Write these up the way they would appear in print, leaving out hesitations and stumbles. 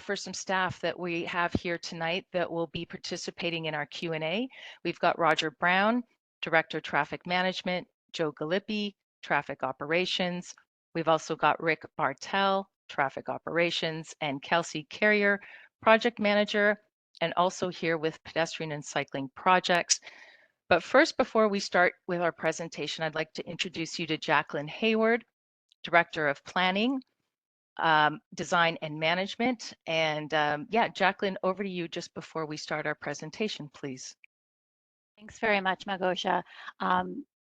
for some staff that we have here tonight that will be participating in our Q&A. We've got Roger Brown, Director of Traffic Management, Joe Galippi, Traffic Operations. We've also got Rick Bartel, Traffic Operations, and Kelsey Carrier, Project Manager, and also here with Pedestrian and Cycling Projects. But first, before we start with our presentation, I'd like to introduce you to Jacqueline Hayward, Director of Planning, Design and Management. And yeah, Jacqueline, over to you just before we start our presentation, please. Thanks very much, Magosha.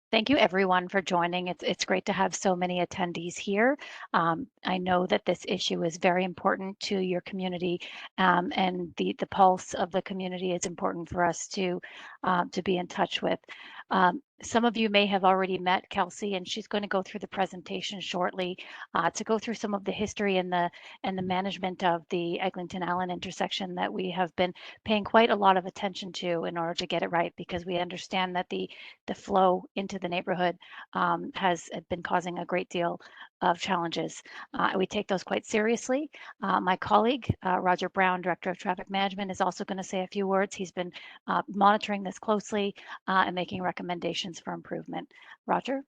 Thank you everyone for joining. It's great to have so many attendees here. I know that this issue is very important to your community, and the pulse of the community is important for us to be in touch with. Some of you may have already met Kelsey, and she's going to go through the presentation shortly to go through some of the history and the management of the Eglinton-Allen intersection that we have been paying quite a lot of attention to in order to get it right, because we understand that the flow into the neighborhood has been causing a great deal of challenges. We take those quite seriously. My colleague, Roger Brown, Director of Traffic Management, is also going to say a few words. He's been monitoring this closely and making recommendations for improvement. Roger?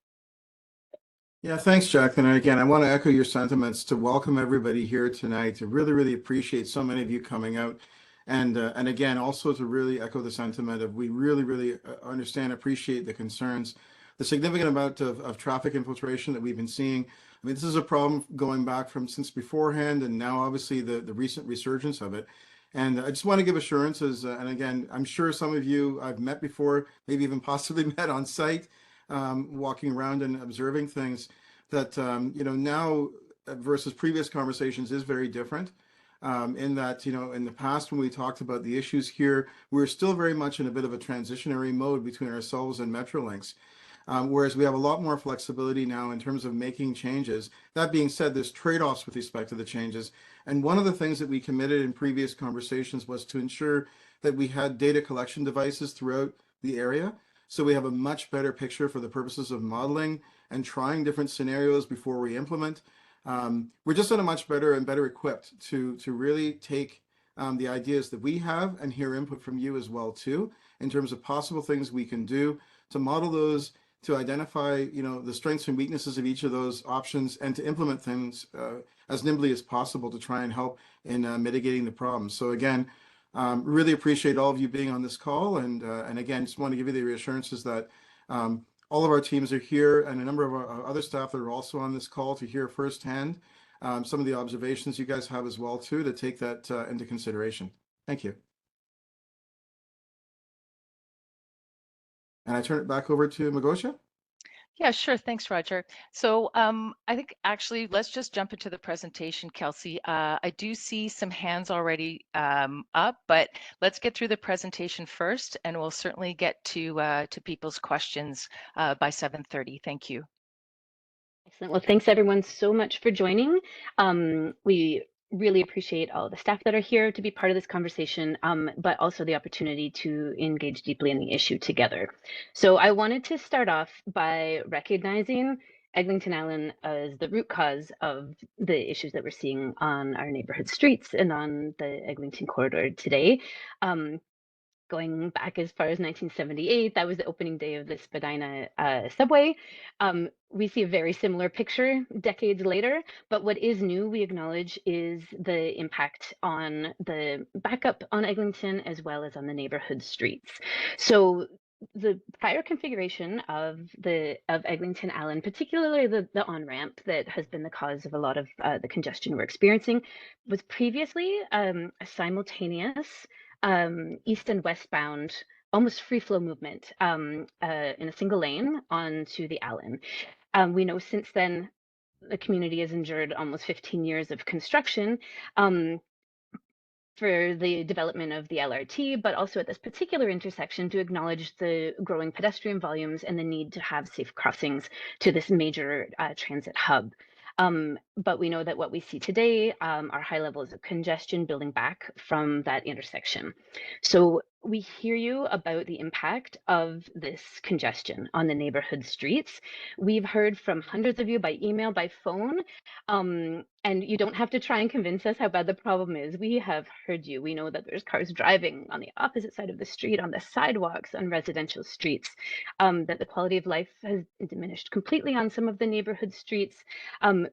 Yeah, thanks, Jacqueline. And again, I want to echo your sentiments to welcome everybody here tonight, to really appreciate so many of you coming out. And again, also to really echo the sentiment of we really understand, appreciate the concerns, the significant amount of traffic infiltration that we've been seeing. I mean, this is a problem going back from since beforehand, and now obviously the recent resurgence of it. And I just want to give assurances, and again, I'm sure some of you I've met before, maybe even possibly met on site, walking around and observing things, that you know, now versus previous conversations is very different. In that, you know, in the past when we talked about the issues here, we were still very much in a bit of a transitionary mode between ourselves and Metrolinx. Whereas we have a lot more flexibility now in terms of making changes. That being said, there's trade-offs with respect to the changes. And one of the things that we committed in previous conversations was to ensure that we had data collection devices throughout the area. So we have a much better picture for the purposes of modeling and trying different scenarios before we implement. We're just in a much better and better equipped to really take the ideas that we have and hear input from you as well too, in terms of possible things we can do to model those, to identify, you know, the strengths and weaknesses of each of those options, and to implement things as nimbly as possible to try and help in mitigating the problem. So again, really appreciate all of you being on this call, and again, just want to give you the reassurances that all of our teams are here, and a number of our other staff that are also on this call to hear firsthand some of the observations you guys have as well too, to take that into consideration. Thank you. And I turn it back over to Magosha. Yeah, sure. Thanks, Roger. So I think actually let's just jump into the presentation, Kelsey. I do see some hands already up, but let's get through the presentation first, and we'll certainly get to people's questions by 7:30. Thank you. Excellent. Well, thanks everyone so much for joining. We really appreciate all the staff that are here to be part of this conversation, but also the opportunity to engage deeply in the issue together. So I wanted to start off by recognizing Eglinton-Allen as the root cause of the issues that we're seeing on our neighborhood streets and on the Eglinton corridor today. Going back as far as 1978, that was the opening day of the Spadina subway. We see a very similar picture decades later, but what is new, we acknowledge, is the impact on the backup on Eglinton as well as on the neighborhood streets. So the prior configuration of Eglinton-Allen, particularly the on-ramp that has been the cause of a lot of the congestion we're experiencing, was previously a simultaneous east and westbound, almost free flow movement in a single lane onto the Allen. We know since then the community has endured almost 15 years of construction for the development of the LRT, but also at this particular intersection to acknowledge the growing pedestrian volumes and the need to have safe crossings to this major transit hub. But we know that what we see today are high levels of congestion building back from that intersection. So we hear you about the impact of this congestion on the neighborhood streets. We've heard from hundreds of you by email, by phone, and you don't have to try and convince us how bad the problem is. We have heard you. We know that there's cars driving on the opposite side of the street, on the sidewalks, on residential streets, that the quality of life has diminished completely on some of the neighborhood streets.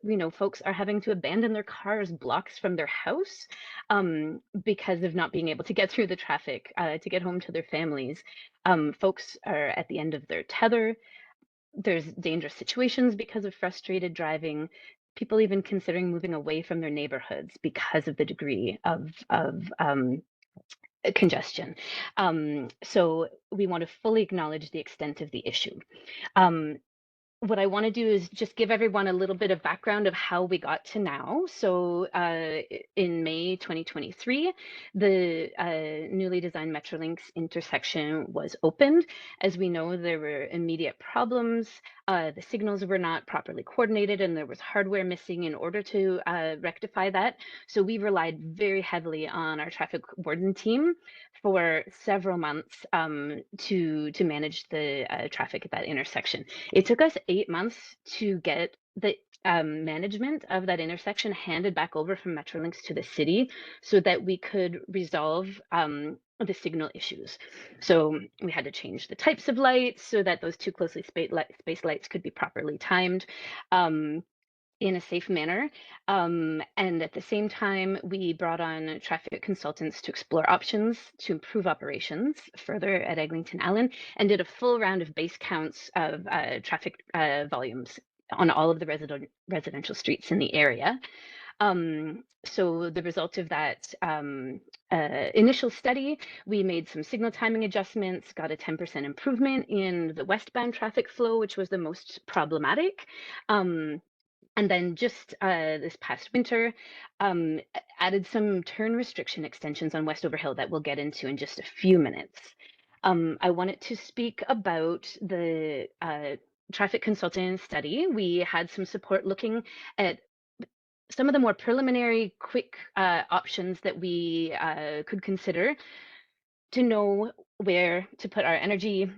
We know folks are having to abandon their cars blocks from their house because of not being able to get through the traffic to get home to their families. Folks are at the end of their tether. There's dangerous situations because of frustrated driving. People even considering moving away from their neighborhoods because of the degree of congestion. So we want to fully acknowledge the extent of the issue. What I want to do is just give everyone a little bit of background of how we got to now. So in May 2023, the newly designed Metrolinx intersection was opened. As we know, there were immediate problems. The signals were not properly coordinated and there was hardware missing in order to rectify that. So we relied very heavily on our traffic warden team for several months to manage the traffic at that intersection. It took us 8 months to get the management of that intersection handed back over from Metrolinx to the city so that we could resolve the signal issues. So we had to change the types of lights so that those two closely spaced lights could be properly timed. In a safe manner. And at the same time, we brought on traffic consultants to explore options to improve operations further at Eglinton Allen and did a full round of base counts of traffic volumes on all of the residential streets in the area. So the result of that initial study, we made some signal timing adjustments, got a 10% improvement in the westbound traffic flow, which was the most problematic. And then just this past winter, added some turn restriction extensions on Westover Hill that we'll get into in just a few minutes. I wanted to speak about the traffic consultant study. We had some support looking at some of the more preliminary quick options that we could consider to know where to put our energy,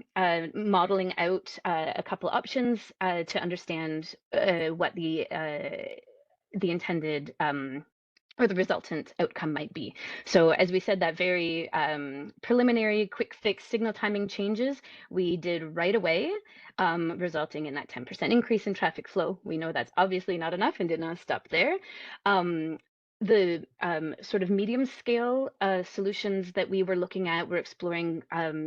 modeling out a couple options to understand what the intended or the resultant outcome might be. So as we said, that very preliminary quick fix signal timing changes we did right away, resulting in that 10% increase in traffic flow. We know that's obviously not enough and did not stop there. The sort of medium scale solutions that we were looking at, we're exploring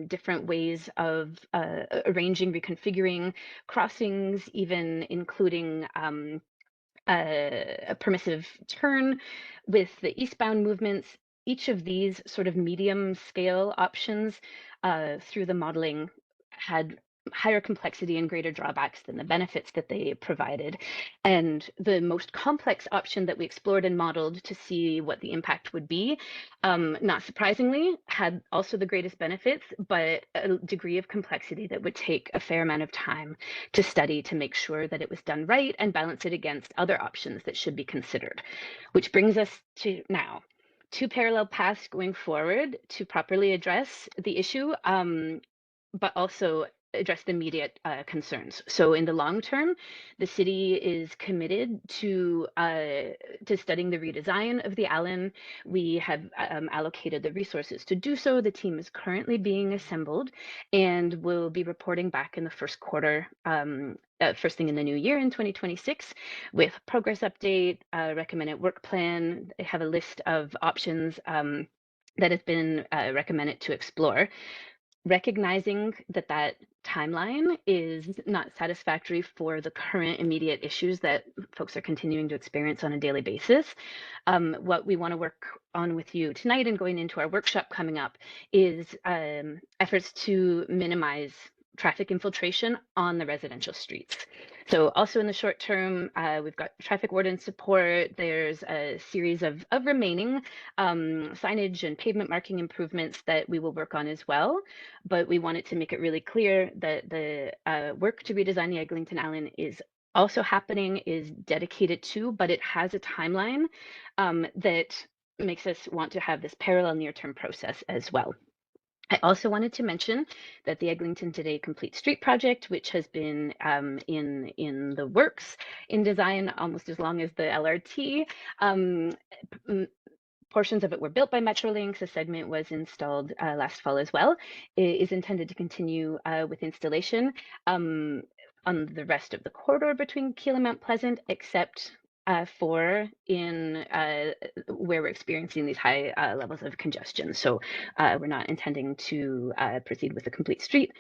different ways of arranging, reconfiguring crossings, even including a permissive turn with the eastbound movements. Each of these sort of medium scale options through the modeling had higher complexity and greater drawbacks than the benefits that they provided. And the most complex option that we explored and modeled to see what the impact would be, not surprisingly, had also the greatest benefits, but a degree of complexity that would take a fair amount of time to study to make sure that it was done right and balance it against other options that should be considered. Which brings us to now. Two parallel paths going forward to properly address the issue, but also address the immediate concerns. So in the long term, the city is committed to studying the redesign of the Allen. We have allocated the resources to do so. The team is currently being assembled and will be reporting back in the first quarter, first thing in the new year in 2026 with progress update, recommended work plan. They have a list of options that has been recommended to explore. Recognizing that that timeline is not satisfactory for the current immediate issues that folks are continuing to experience on a daily basis. What we want to work on with you tonight and going into our workshop coming up is efforts to minimize traffic infiltration on the residential streets. So also in the short term, we've got traffic warden support. There's a series of remaining signage and pavement marking improvements that we will work on as well. But we wanted to make it really clear that the work to redesign the Eglinton Allen is also happening, is dedicated to, but it has a timeline that makes us want to have this parallel near-term process as well. I also wanted to mention that the Eglinton Today Complete Street project, which has been in the works in design almost as long as the LRT, portions of it were built by Metrolinx. A segment was installed last fall as well. It is intended to continue with installation on the rest of the corridor between Keele and Mount Pleasant, except for in where we're experiencing these high levels of congestion. So we're not intending to proceed with the complete street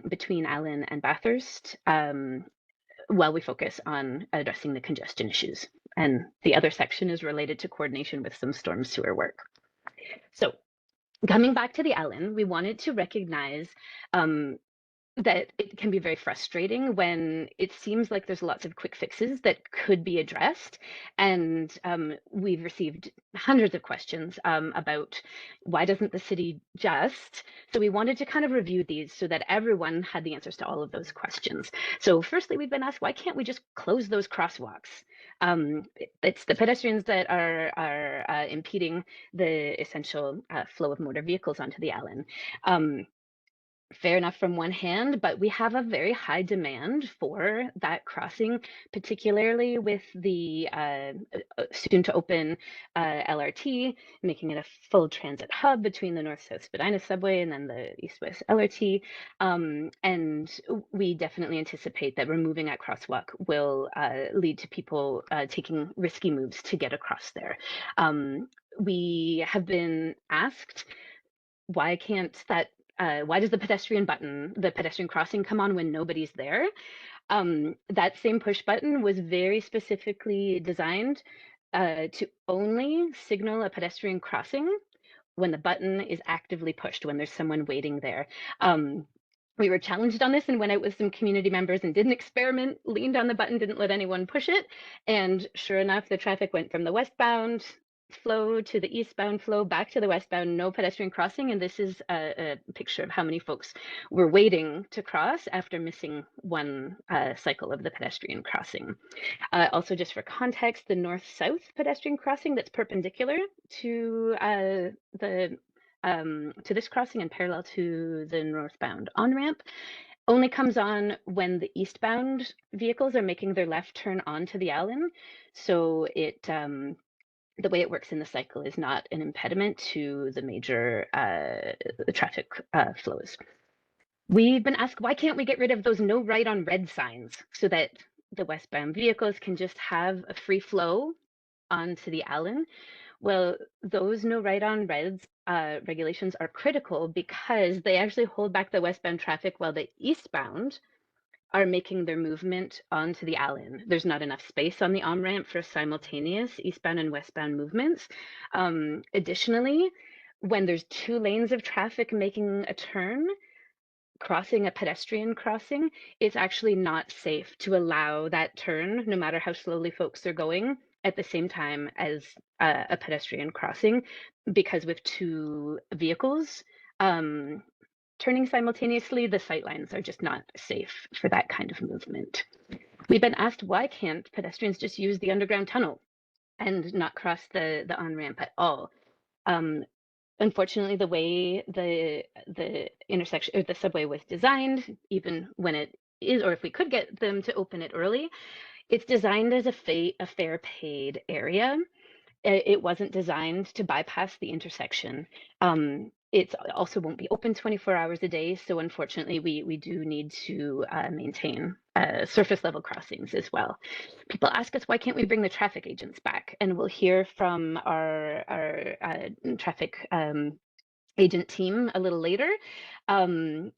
between Allen and Bathurst while we focus on addressing the congestion issues. And the other section is related to coordination with some storm sewer work. So coming back to the Allen, we wanted to recognize that it can be very frustrating when it seems like there's lots of quick fixes that could be addressed. And we've received hundreds of questions about why doesn't the city just? So we wanted to kind of review these so that everyone had the answers to all of those questions. So firstly, we've been asked, why can't we just close those crosswalks? It's the pedestrians that are impeding the essential flow of motor vehicles onto the Allen. Fair enough from one hand, but we have a very high demand for that crossing, particularly with the soon to open LRT, making it a full transit hub between the North-South Spadina subway and then the East-West LRT. And we definitely anticipate that removing that crosswalk will lead to people taking risky moves to get across there. We have been asked, why can't that why does the pedestrian crossing come on when nobody's there? That same push button was very specifically designed to only signal a pedestrian crossing when the button is actively pushed, when there's someone waiting there. We were challenged on this and went out with some community members and did an experiment, leaned on the button, didn't let anyone push it. And sure enough, the traffic went from the westbound flow to the eastbound flow back to the westbound, no pedestrian crossing. And this is a picture of how many folks were waiting to cross after missing one cycle of the pedestrian crossing. Also, just for context, the north-south pedestrian crossing that's perpendicular to this crossing and parallel to the northbound on-ramp only comes on when the eastbound vehicles are making their left turn onto the Allen. So it the way it works in the cycle is not an impediment to the major traffic flows. We've been asked, why can't we get rid of those no right on red signs so that the westbound vehicles can just have a free flow onto the Allen? Well, those no right on reds regulations are critical because they actually hold back the westbound traffic while the eastbound are making their movement onto the Allen. There's not enough space on the on-ramp for simultaneous eastbound and westbound movements. Additionally, when there's two lanes of traffic making a turn, crossing a pedestrian crossing, it's actually not safe to allow that turn, no matter how slowly folks are going, at the same time as a pedestrian crossing, because with two vehicles, turning simultaneously, the sightlines are just not safe for that kind of movement. We've been asked, why can't pedestrians just use the underground tunnel and not cross the on-ramp at all? Unfortunately, the way the intersection or the subway was designed, even when it is, or if we could get them to open it early, it's designed as a fare paid area. It wasn't designed to bypass the intersection. It also won't be open 24 hours a day. So unfortunately, we do need to maintain surface level crossings as well. People ask us, why can't we bring the traffic agents back? And we'll hear from our traffic agent team a little later. When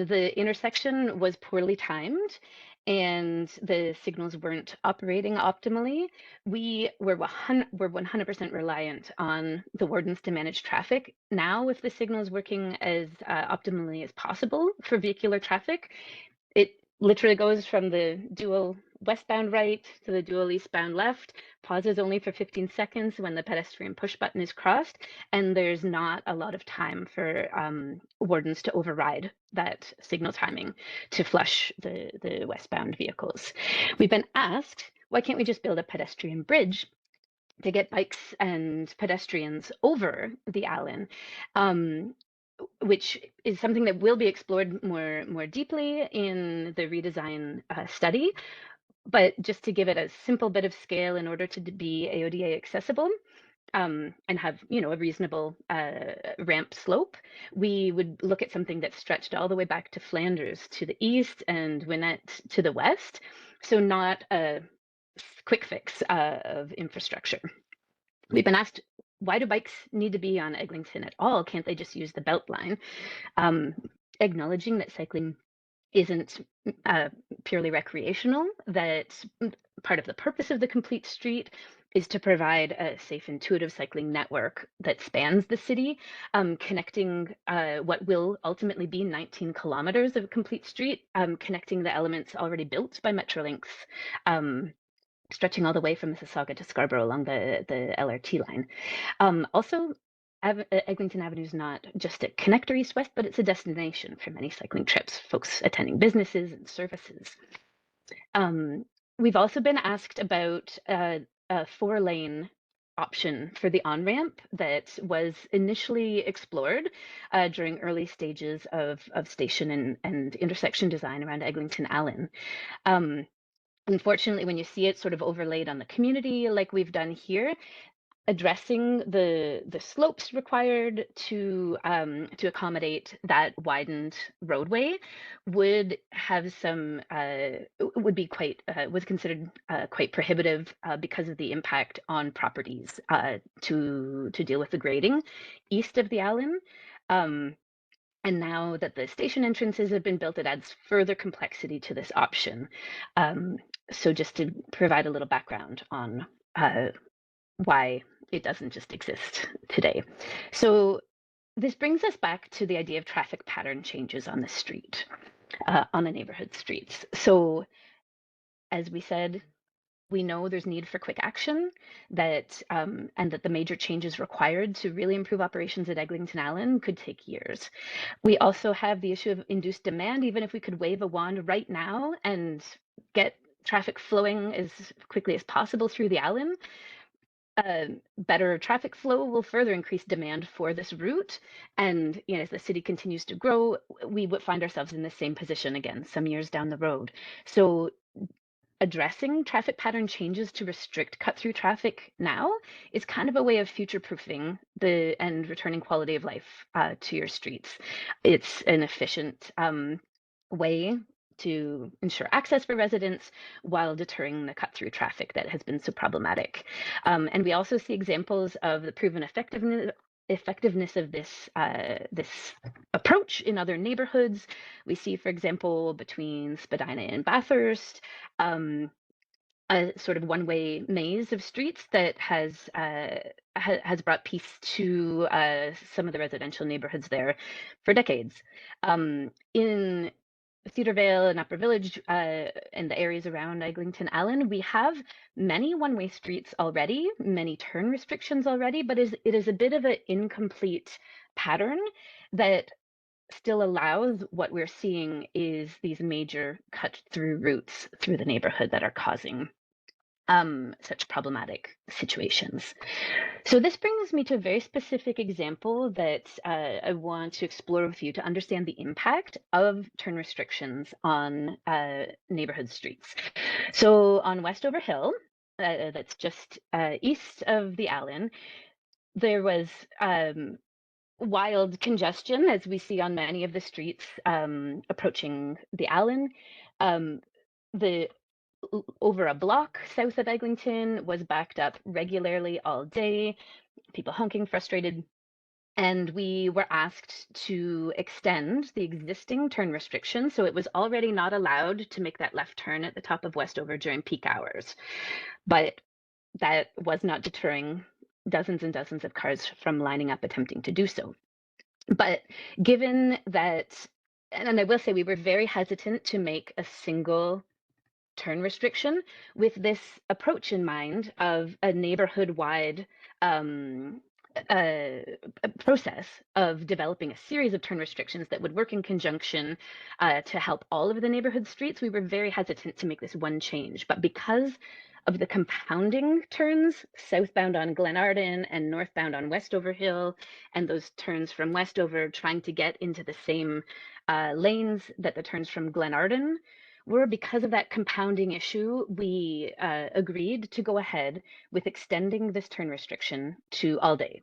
the intersection was poorly timed and the signals weren't operating optimally, we're 100% reliant on the wardens to manage traffic. Now, if the signal is working as optimally as possible for vehicular traffic, it literally goes from the dual westbound right to the dual eastbound left, pauses only for 15 seconds when the pedestrian push button is crossed, and there's not a lot of time for wardens to override that signal timing to flush the westbound vehicles. We've been asked, why can't we just build a pedestrian bridge to get bikes and pedestrians over the Allen? which is something that will be explored more deeply in the redesign study. But just to give it a simple bit of scale, in order to be AODA accessible, and have, you know, a reasonable ramp slope, we would look at something that stretched all the way back to Flanders to the east and Winnett to the west. So not a quick fix of infrastructure. We've been asked, why do bikes need to be on Eglinton at all? Can't they just use the Beltline? Acknowledging that cycling isn't purely recreational, that part of the purpose of the Complete Street is to provide a safe, intuitive cycling network that spans the city, connecting what will ultimately be 19 kilometers of Complete Street, connecting the elements already built by Metrolinx, stretching all the way from Mississauga to Scarborough along the LRT line. Also, Eglinton Avenue is not just a connector east-west, but it's a destination for many cycling trips, folks attending businesses and services. We've also been asked about a 4-lane option for the on-ramp that was initially explored during early stages of station and intersection design around Eglinton Allen. Unfortunately, when you see it sort of overlaid on the community like we've done here, addressing the slopes required to accommodate that widened roadway would have some would be quite was considered quite prohibitive because of the impact on properties to deal with the grading east of the Allen. And now that the station entrances have been built, it adds further complexity to this option. So just to provide a little background on why it doesn't just exist today. So this brings us back to the idea of traffic pattern changes on the street, on the neighborhood streets. So as we said, we know there's need for quick action, that and that the major changes required to really improve operations at Eglinton Allen could take years. We also have the issue of induced demand. Even if we could wave a wand right now and get traffic flowing as quickly as possible through the Allen, better traffic flow will further increase demand for this route. And, you know, as the city continues to grow, we would find ourselves in the same position again some years down the road. So addressing traffic pattern changes to restrict cut-through traffic now is kind of a way of future-proofing and returning quality of life to your streets. It's an efficient way to ensure access for residents while deterring the cut-through traffic that has been so problematic. And we also see examples of the proven effectiveness of this approach in other neighborhoods. We see, for example, between Spadina and Bathurst, a sort of one-way maze of streets that has brought peace to some of the residential neighborhoods there for decades. In Cedarvale and Upper Village and the areas around Eglinton Allen, we have many one-way streets already, many turn restrictions already, but it is a bit of an incomplete pattern that still allows what we're seeing is these major cut-through routes through the neighborhood that are causing such problematic situations. So this brings me to a very specific example that I want to explore with you to understand the impact of turn restrictions on neighborhood streets. So on Westover Hill, that's just east of the Allen, there was wild congestion, as we see on many of the streets approaching the Allen. Over a block south of Eglinton was backed up regularly all day, people honking, frustrated. And we were asked to extend the existing turn restriction. So it was already not allowed to make that left turn at the top of Westover during peak hours. But that was not deterring dozens and dozens of cars from lining up attempting to do so. But given that, and I will say we were very hesitant to make a single turn restriction with this approach in mind of a neighborhood-wide process of developing a series of turn restrictions that would work in conjunction to help all of the neighborhood streets. We were very hesitant to make this one change, but because of the compounding turns southbound on Glenarden and northbound on Westover Hill, and those turns from Westover trying to get into the same lanes that the turns from Glenarden were. Because of that compounding issue, we agreed to go ahead with extending this turn restriction to all day.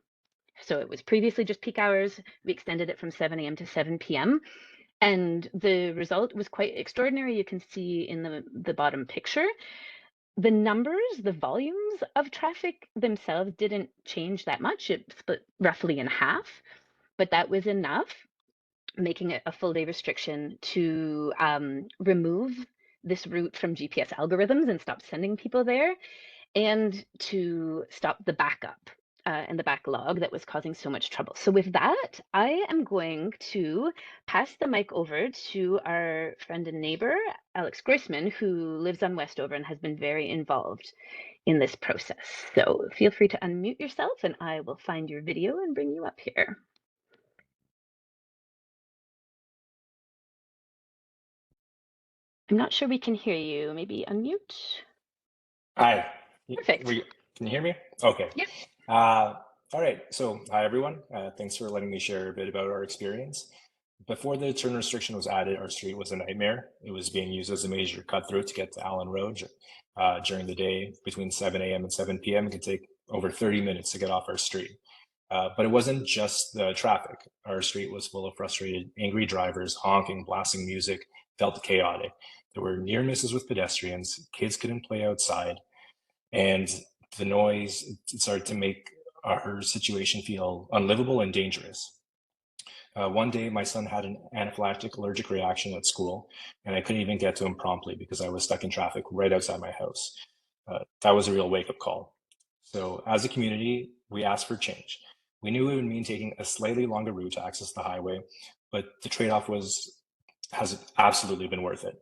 So it was previously just peak hours. We extended it from 7 a.m. to 7 p.m. And the result was quite extraordinary. You can see in the bottom picture. The numbers, the volumes of traffic themselves didn't change that much. It split roughly in half, but that was enough, making it a full day restriction, to remove this route from GPS algorithms and stop sending people there, and to stop the backup and the backlog that was causing so much trouble. So with that, I am going to pass the mic over to our friend and neighbor, Alex Groisman, who lives on Westover and has been very involved in this process. So feel free to unmute yourself and I will find your video and bring you up here. I'm not sure we can hear you. Maybe unmute. Hi. Perfect. Can you hear me? Okay. Yep. All right. So hi, everyone. Thanks for letting me share a bit about our experience. Before the turn restriction was added, our street was a nightmare. It was being used as a major cut through to get to Allen Road. During the day, between 7 a.m. and 7 p.m., it could take over 30 minutes to get off our street. But it wasn't just the traffic. Our street was full of frustrated, angry drivers, honking, blasting music, felt chaotic. There were near misses with pedestrians, kids couldn't play outside, and the noise started to make our situation feel unlivable and dangerous. One day, my son had an anaphylactic allergic reaction at school, and I couldn't even get to him promptly because I was stuck in traffic right outside my house. That was a real wake-up call. So as a community, we asked for change. We knew it would mean taking a slightly longer route to access the highway, but the trade-off has absolutely been worth it.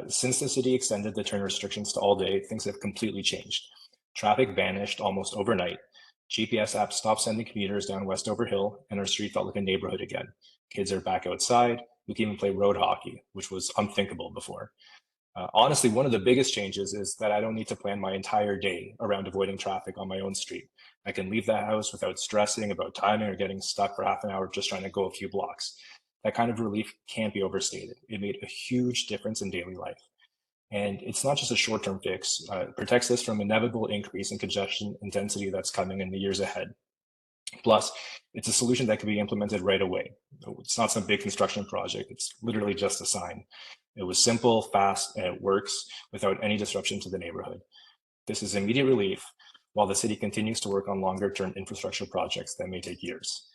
Since the city extended the turn restrictions to all day, things have completely changed. Traffic vanished almost overnight. GPS apps stopped sending commuters down Westover Hill, and our street felt like a neighborhood again. Kids are back outside. We can even play road hockey, which was unthinkable before. Honestly, one of the biggest changes is that I don't need to plan my entire day around avoiding traffic on my own street. I can leave the house without stressing about timing or getting stuck for half an hour just trying to go a few blocks. That kind of relief can't be overstated. It made a huge difference in daily life. And it's not just a short-term fix. It protects us from inevitable increase in congestion and density that's coming in the years ahead. Plus, it's a solution that can be implemented right away. It's not some big construction project. It's literally just a sign. It was simple, fast, and it works without any disruption to the neighborhood. This is immediate relief while the city continues to work on longer-term infrastructure projects that may take years.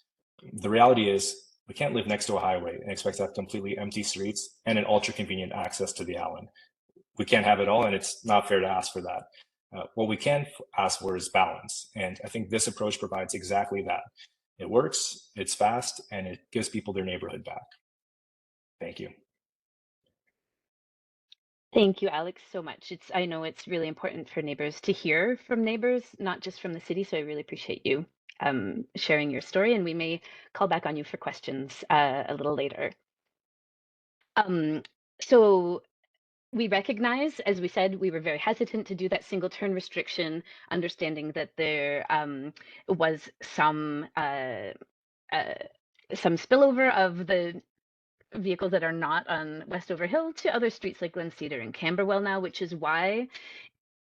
The reality is, we can't live next to a highway and expect to have completely empty streets and an ultra-convenient access to the Allen. We can't have it all, and it's not fair to ask for that. What we can ask for is balance, and I think this approach provides exactly that. It works, it's fast, and it gives people their neighborhood back. Thank you. Thank you, Alex, so much. I know it's really important for neighbors to hear from neighbors, not just from the city, so I really appreciate you sharing your story, and we may call back on you for questions a little later. So we recognize, as we said, we were very hesitant to do that single turn restriction, understanding that there was some spillover of the vehicles that are not on Westover Hill to other streets like Glen Cedar and Camberwell now, which is why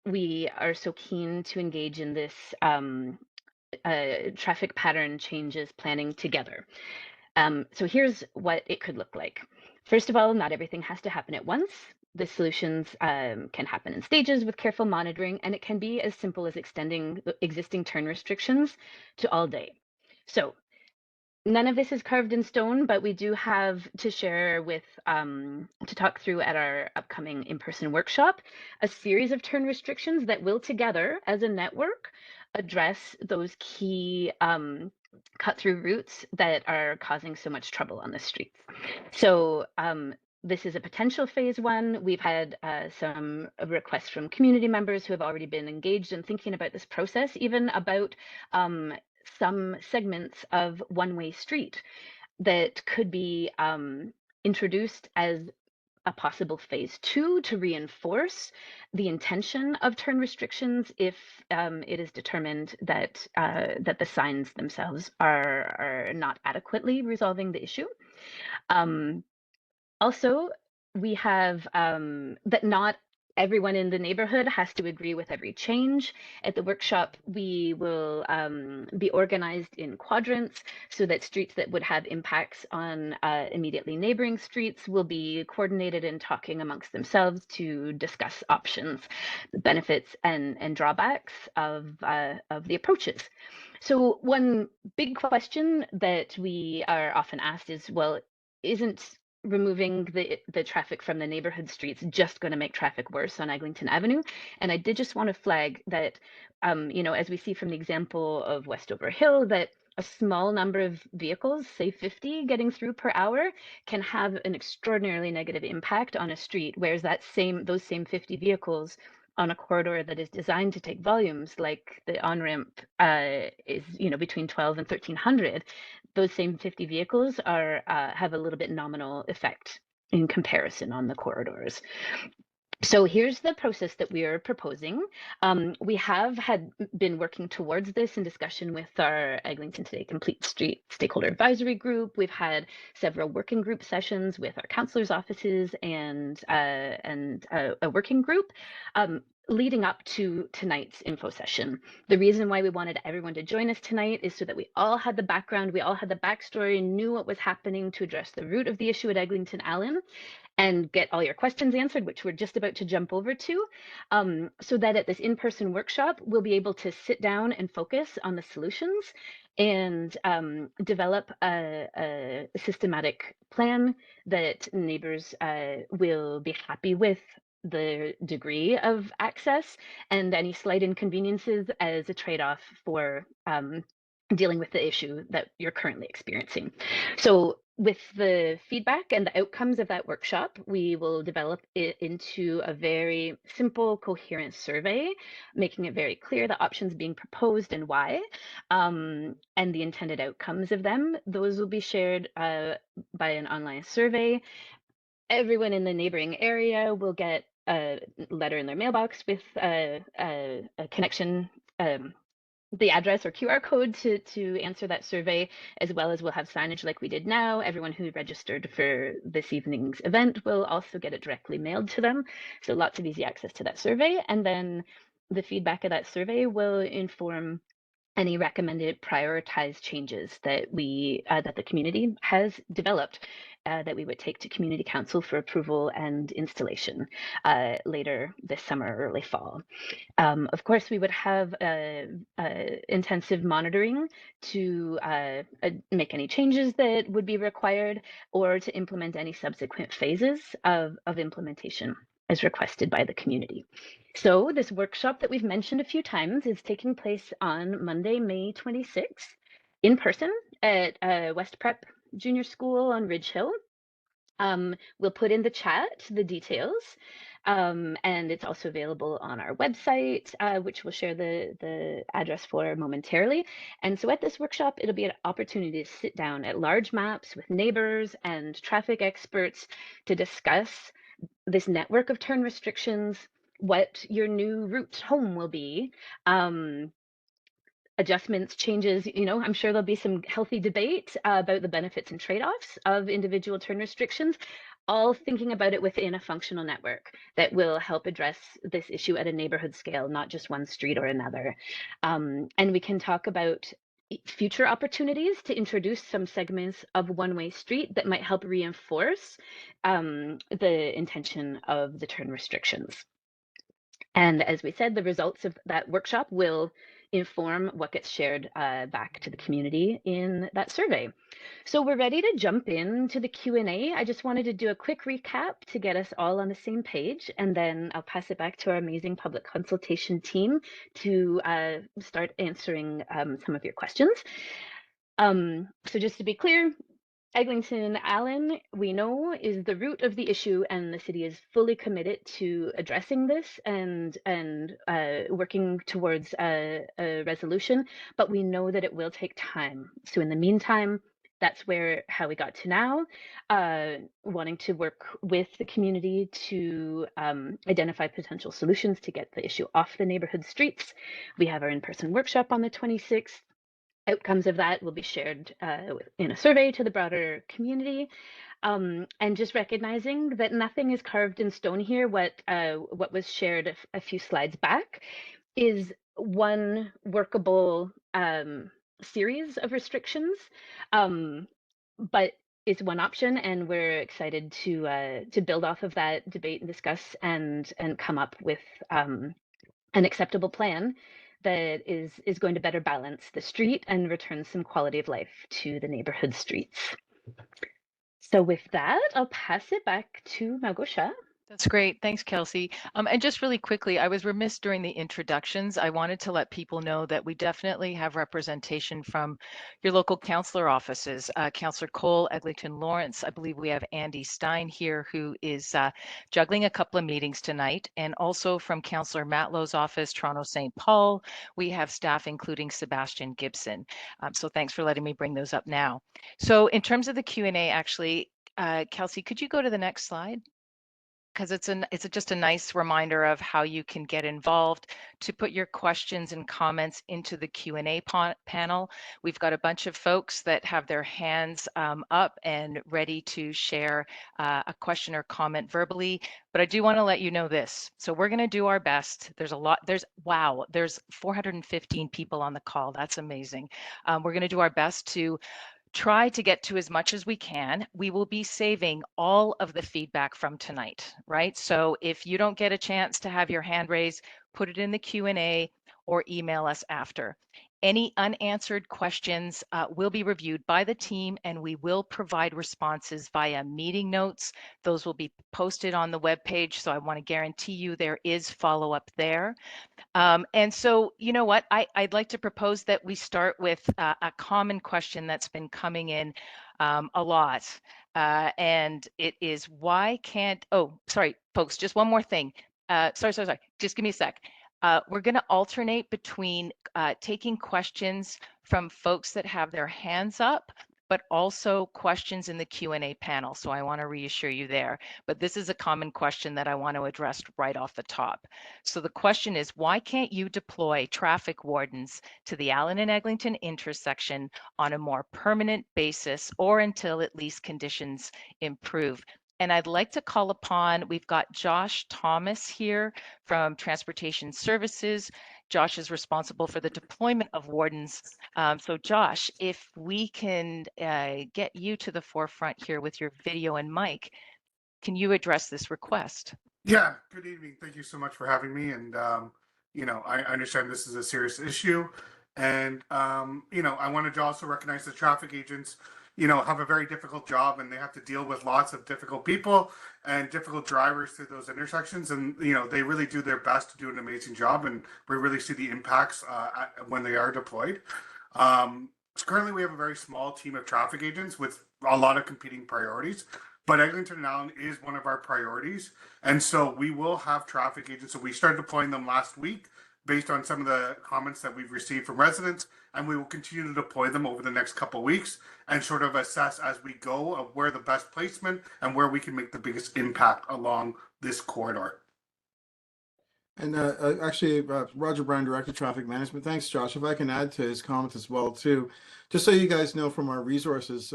we are so keen to engage in this traffic pattern changes planning together. So here's what it could look like. First of all, not everything has to happen at once. The solutions can happen in stages with careful monitoring, and it can be as simple as extending the existing turn restrictions to all day. So none of this is carved in stone, but we do have to share with, to talk through at our upcoming in-person workshop, a series of turn restrictions that will together as a network address those key cut-through routes that are causing so much trouble on the streets. So this is a potential phase one. We've had some requests from community members who have already been engaged in thinking about this process, even about some segments of one-way street that could be introduced as a possible phase 2 to reinforce the intention of turn restrictions if it is determined that that the signs themselves are not adequately resolving the issue. Also, we have that not everyone in the neighborhood has to agree with every change. At the workshop, we will be organized in quadrants so that streets that would have impacts on immediately neighboring streets will be coordinated and talking amongst themselves to discuss options, the benefits and drawbacks of the approaches. So one big question that we are often asked is, well, isn't removing the traffic from the neighborhood streets just going to make traffic worse on Eglinton Avenue? And I did just want to flag that, you know, as we see from the example of Westover Hill, that a small number of vehicles, say 50 getting through per hour, can have an extraordinarily negative impact on a street, whereas those same 50 vehicles on a corridor that is designed to take volumes, like the on-ramp is, you know, between 12 and 1300, those same 50 vehicles are have a little bit nominal effect in comparison on the corridors. So here's the process that we are proposing. We have been working towards this in discussion with our Eglinton Today Complete Street Stakeholder Advisory Group. We've had several working group sessions with our councillors' offices and a working group leading up to tonight's info session. The reason why we wanted everyone to join us tonight is so that we all had the background, we all had the backstory, knew what was happening to address the root of the issue at Eglinton Allen, and get all your questions answered, which we're just about to jump over to, so that at this in-person workshop, we'll be able to sit down and focus on the solutions and develop a systematic plan that neighbors will be happy with the degree of access and any slight inconveniences as a trade-off for dealing with the issue that you're currently experiencing. So with the feedback and the outcomes of that workshop, we will develop it into a very simple, coherent survey, making it very clear the options being proposed and why, and the intended outcomes of them. Those will be shared by an online survey. Everyone in the neighboring area will get a letter in their mailbox with a connection, the address or QR code to answer that survey, as well as we'll have signage like we did now. Everyone who registered for this evening's event will also get it directly mailed to them. So lots of easy access to that survey. And then the feedback of that survey will inform any recommended prioritized changes that that the community has developed that we would take to Community Council for approval and installation later this summer or early fall. Of course, we would have intensive monitoring to make any changes that would be required or to implement any subsequent phases of implementation as requested by the community. So this workshop that we've mentioned a few times is taking place on Monday, May 26th, in person at West Prep Junior School on Ridge Hill. We'll put in the chat the details, and it's also available on our website, which we'll share the address for momentarily. And so at this workshop, it'll be an opportunity to sit down at large maps with neighbors and traffic experts to discuss this network of turn restrictions, what your new route home will be, adjustments, changes, you know, I'm sure there'll be some healthy debate about the benefits and trade-offs of individual turn restrictions, all thinking about it within a functional network that will help address this issue at a neighborhood scale, not just one street or another. And we can talk about future opportunities to introduce some segments of one-way street that might help reinforce the intention of the turn restrictions. And as we said, the results of that workshop will inform what gets shared back to the community in that survey. So we're ready to jump into the Q&A. I just wanted to do a quick recap to get us all on the same page, and then I'll pass it back to our amazing public consultation team to start answering some of your questions. So just to be clear, Eglinton Allen, we know, is the root of the issue, and the city is fully committed to addressing this and working towards a resolution, but we know that it will take time. So in the meantime, that's how we got to now, wanting to work with the community to identify potential solutions to get the issue off the neighborhood streets. We have our in-person workshop on the 26th. Outcomes of that will be shared in a survey to the broader community. And just recognizing that nothing is carved in stone here. What was shared a few slides back is one workable series of restrictions, but it's one option, and we're excited to build off of that, debate and discuss, and come up with an acceptable plan that is going to better balance the street and return some quality of life to the neighborhood streets. So with that, I'll pass it back to Małgosia. That's great. Thanks, Kelsey. And just really quickly, I was remiss during the introductions. I wanted to let people know that we definitely have representation from your local councillor offices. Councillor Cole, Eglinton Lawrence. I believe we have Andy Stein here, who is juggling a couple of meetings tonight. And also from Councillor Matlow's office, Toronto St. Paul, we have staff including Sebastian Gibson. So thanks for letting me bring those up now. So in terms of the Q&A, actually, Kelsey, could you go to the next slide? Because it's just a nice reminder of how you can get involved, to put your questions and comments into the Q&A panel. We've got a bunch of folks that have their hands up and ready to share a question or comment verbally, but I do want to let you know this. So we're going to do our best. There's 415 people on the call. That's amazing. We're going to do our best to try to get to as much as we can. We will be saving all of the feedback from tonight, right? So if you don't get a chance to have your hand raised, put it in the Q&A or email us after. Any unanswered questions will be reviewed by the team, and we will provide responses via meeting notes. Those will be posted on the webpage, so I want to guarantee you there is follow-up there. And so, you know what, I'd like to propose that we start with a common question that's been coming in a lot. And it is, why can't, oh, sorry, folks, just one more thing. Sorry, just give me a sec. We're going to alternate between taking questions from folks that have their hands up, but also questions in the Q&A panel. So I want to reassure you there. But this is a common question that I want to address right off the top. So the question is, why can't you deploy traffic wardens to the Allen and Eglinton intersection on a more permanent basis, or until at least conditions improve? And I'd like to call upon, we've got Josh Thomas here from Transportation Services. Josh is responsible for the deployment of wardens. So Josh, if we can get you to the forefront here with your video and mic, can you address this request? Yeah, good evening. Thank you so much for having me. And, you know, I understand this is a serious issue. And, you know, I wanted to also recognize the traffic agents, you know, have a very difficult job, and they have to deal with lots of difficult people and difficult drivers through those intersections. And, you know, they really do their best to do an amazing job. And we really see the impacts when they are deployed. So currently, we have a very small team of traffic agents with a lot of competing priorities. But Eglinton and Allen is one of our priorities. And so we will have traffic agents. So we started deploying them last week based on some of the comments that we've received from residents. And we will continue to deploy them over the next couple of weeks and sort of assess as we go of where the best placement and where we can make the biggest impact along this corridor. And actually, Roger Brown, Director of Traffic Management. Thanks, Josh. If I can add to his comment as well, too, just so you guys know from our resources,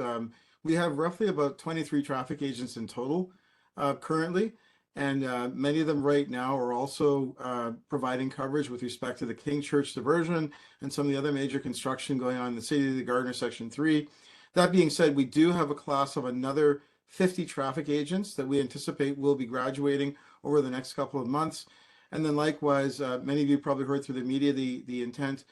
we have roughly about 23 traffic agents in total currently, and many of them right now are also providing coverage with respect to the King Church diversion and some of the other major construction going on in the City of the Gardiner Section 3. That being said, we do have a class of another 50 traffic agents that we anticipate will be graduating over the next couple of months. And then likewise, many of you probably heard through the media the intent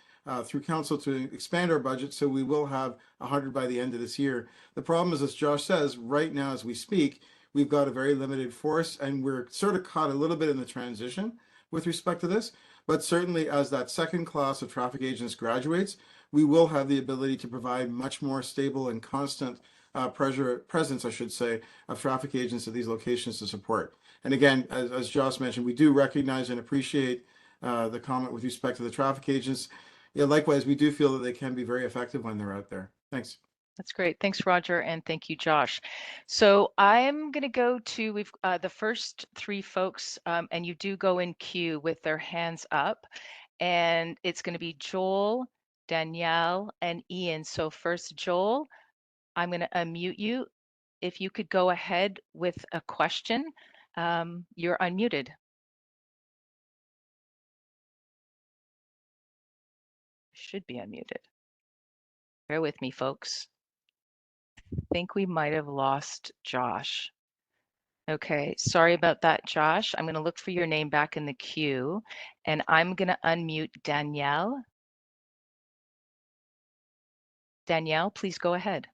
through council to expand our budget, so we will have 100 by the end of this year. The problem is, as Josh says, right now as we speak, we've got a very limited force, and we're sort of caught a little bit in the transition with respect to this. But certainly as that second class of traffic agents graduates, we will have the ability to provide much more stable and constant presence, I should say, of traffic agents at these locations to support. And again, as Josh mentioned, we do recognize and appreciate the comment with respect to the traffic agents. Yeah, likewise, we do feel that they can be very effective when they're out there. Thanks. That's great. Thanks, Roger, and thank you, Josh. So I'm going to go to we've the first three folks, and you do go in queue with their hands up, and it's going to be Joel, Danielle, and Ian. So first, Joel, I'm going to unmute you. If you could go ahead with a question, you're unmuted. Should be unmuted. Bear with me, folks. I think we might have lost Josh. Okay, sorry about that, Josh. I'm going to look for your name back in the queue, and I'm going to unmute Danielle. Danielle, please go ahead.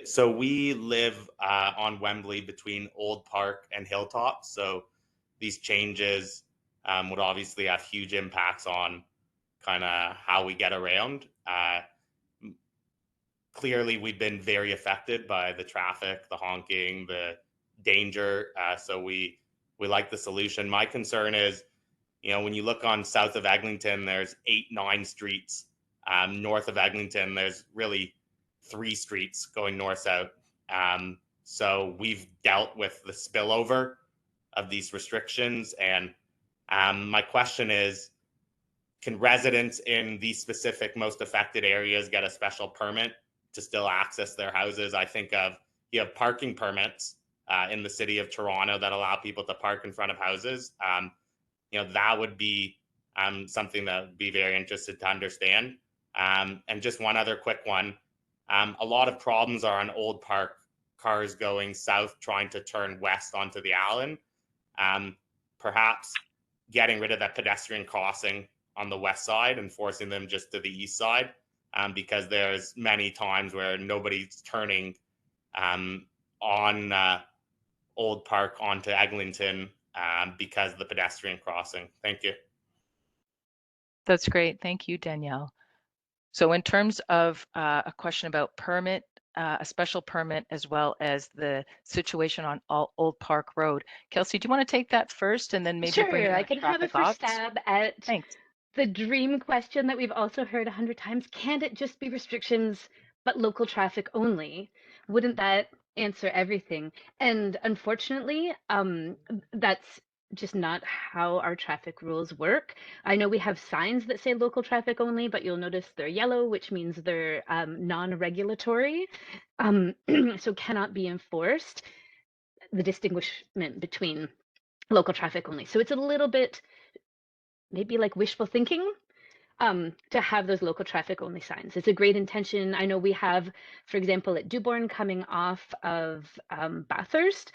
So we live on Wembley between Old Park and Hilltop. So these changes would obviously have huge impacts on kind of how we get around. Clearly, we've been very affected by the traffic, the honking, the danger. So we like the solution. My concern is, you know, when you look on south of Eglinton, there's 8-9 streets. North of Eglinton, there's really 3 streets going north-south. So we've dealt with the spillover of these restrictions. And my question is, can residents in these specific most affected areas get a special permit to still access their houses? I think of, you have parking permits in the city of Toronto that allow people to park in front of houses. You know, that would be something that would be very interested to understand. And just one other quick one. A lot of problems are on Old Park, cars going south trying to turn west onto the Allen. Perhaps getting rid of that pedestrian crossing on the west side and forcing them just to the east side, because there's many times where nobody's turning on Old Park onto Eglinton because of the pedestrian crossing. Thank you. That's great. Thank you, Danielle. So in terms of a question about permit, a special permit, as well as the situation on Old Park Road. Kelsey, do you want to take that first and then maybe bring Sure, in I our can have a traffic first ops? stab at Thanks. the dream question that we've also heard 100 times. Can't it just be restrictions, but local traffic only? Wouldn't that answer everything? And unfortunately, that's just not how our traffic rules work. I know we have signs that say local traffic only, but you'll notice they're yellow, which means they're non-regulatory, so cannot be enforced, the distinguishment between local traffic only. So it's a little bit maybe like wishful thinking to have those local traffic only signs. It's a great intention. I know we have, for example, at Dewborn coming off of Bathurst,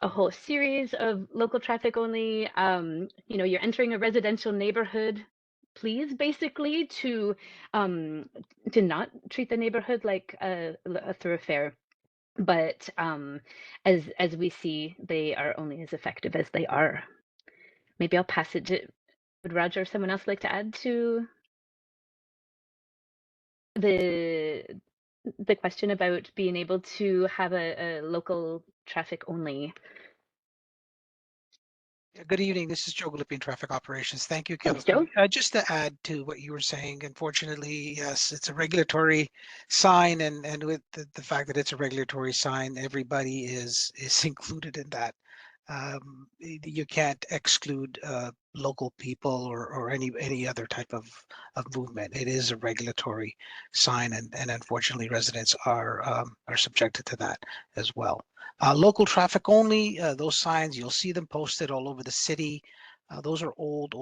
a whole series of local traffic only. You know, you're entering a residential neighborhood, please, basically, to not treat the neighborhood like a thoroughfare. But as we see, they are only as effective as they are. Maybe I'll pass it to, would Roger or someone else like to add to the question about being able to have a local traffic only? Good evening. This is Joe Galipian, Traffic Operations. Thank you, Thanks, Kelsey. Joe. Just to add to what you were saying, unfortunately, yes, it's a regulatory sign, and with the fact that it's a regulatory sign, everybody is included in that. You can't exclude local people or any other type of movement. It is a regulatory sign, and unfortunately, residents are subjected to that as well. Local traffic only, those signs, you'll see them posted all over the city. Those are old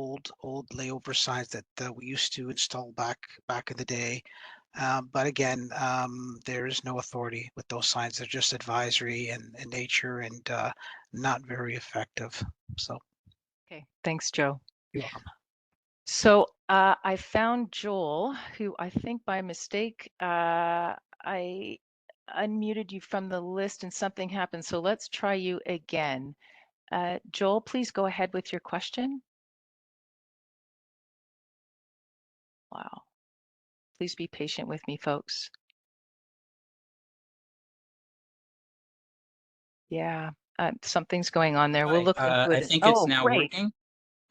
layover signs that we used to install back in the day. But again, there is no authority with those signs. They're just advisory in nature and not very effective. So, Okay, thanks, Joe. you're welcome. So I found Joel, who I think by mistake, I unmuted you from the list and something happened. So let's try you again. Joel, please go ahead with your question. Wow. Please be patient with me, folks. Yeah, something's going on there. We'll look into it. I think it's now great. working.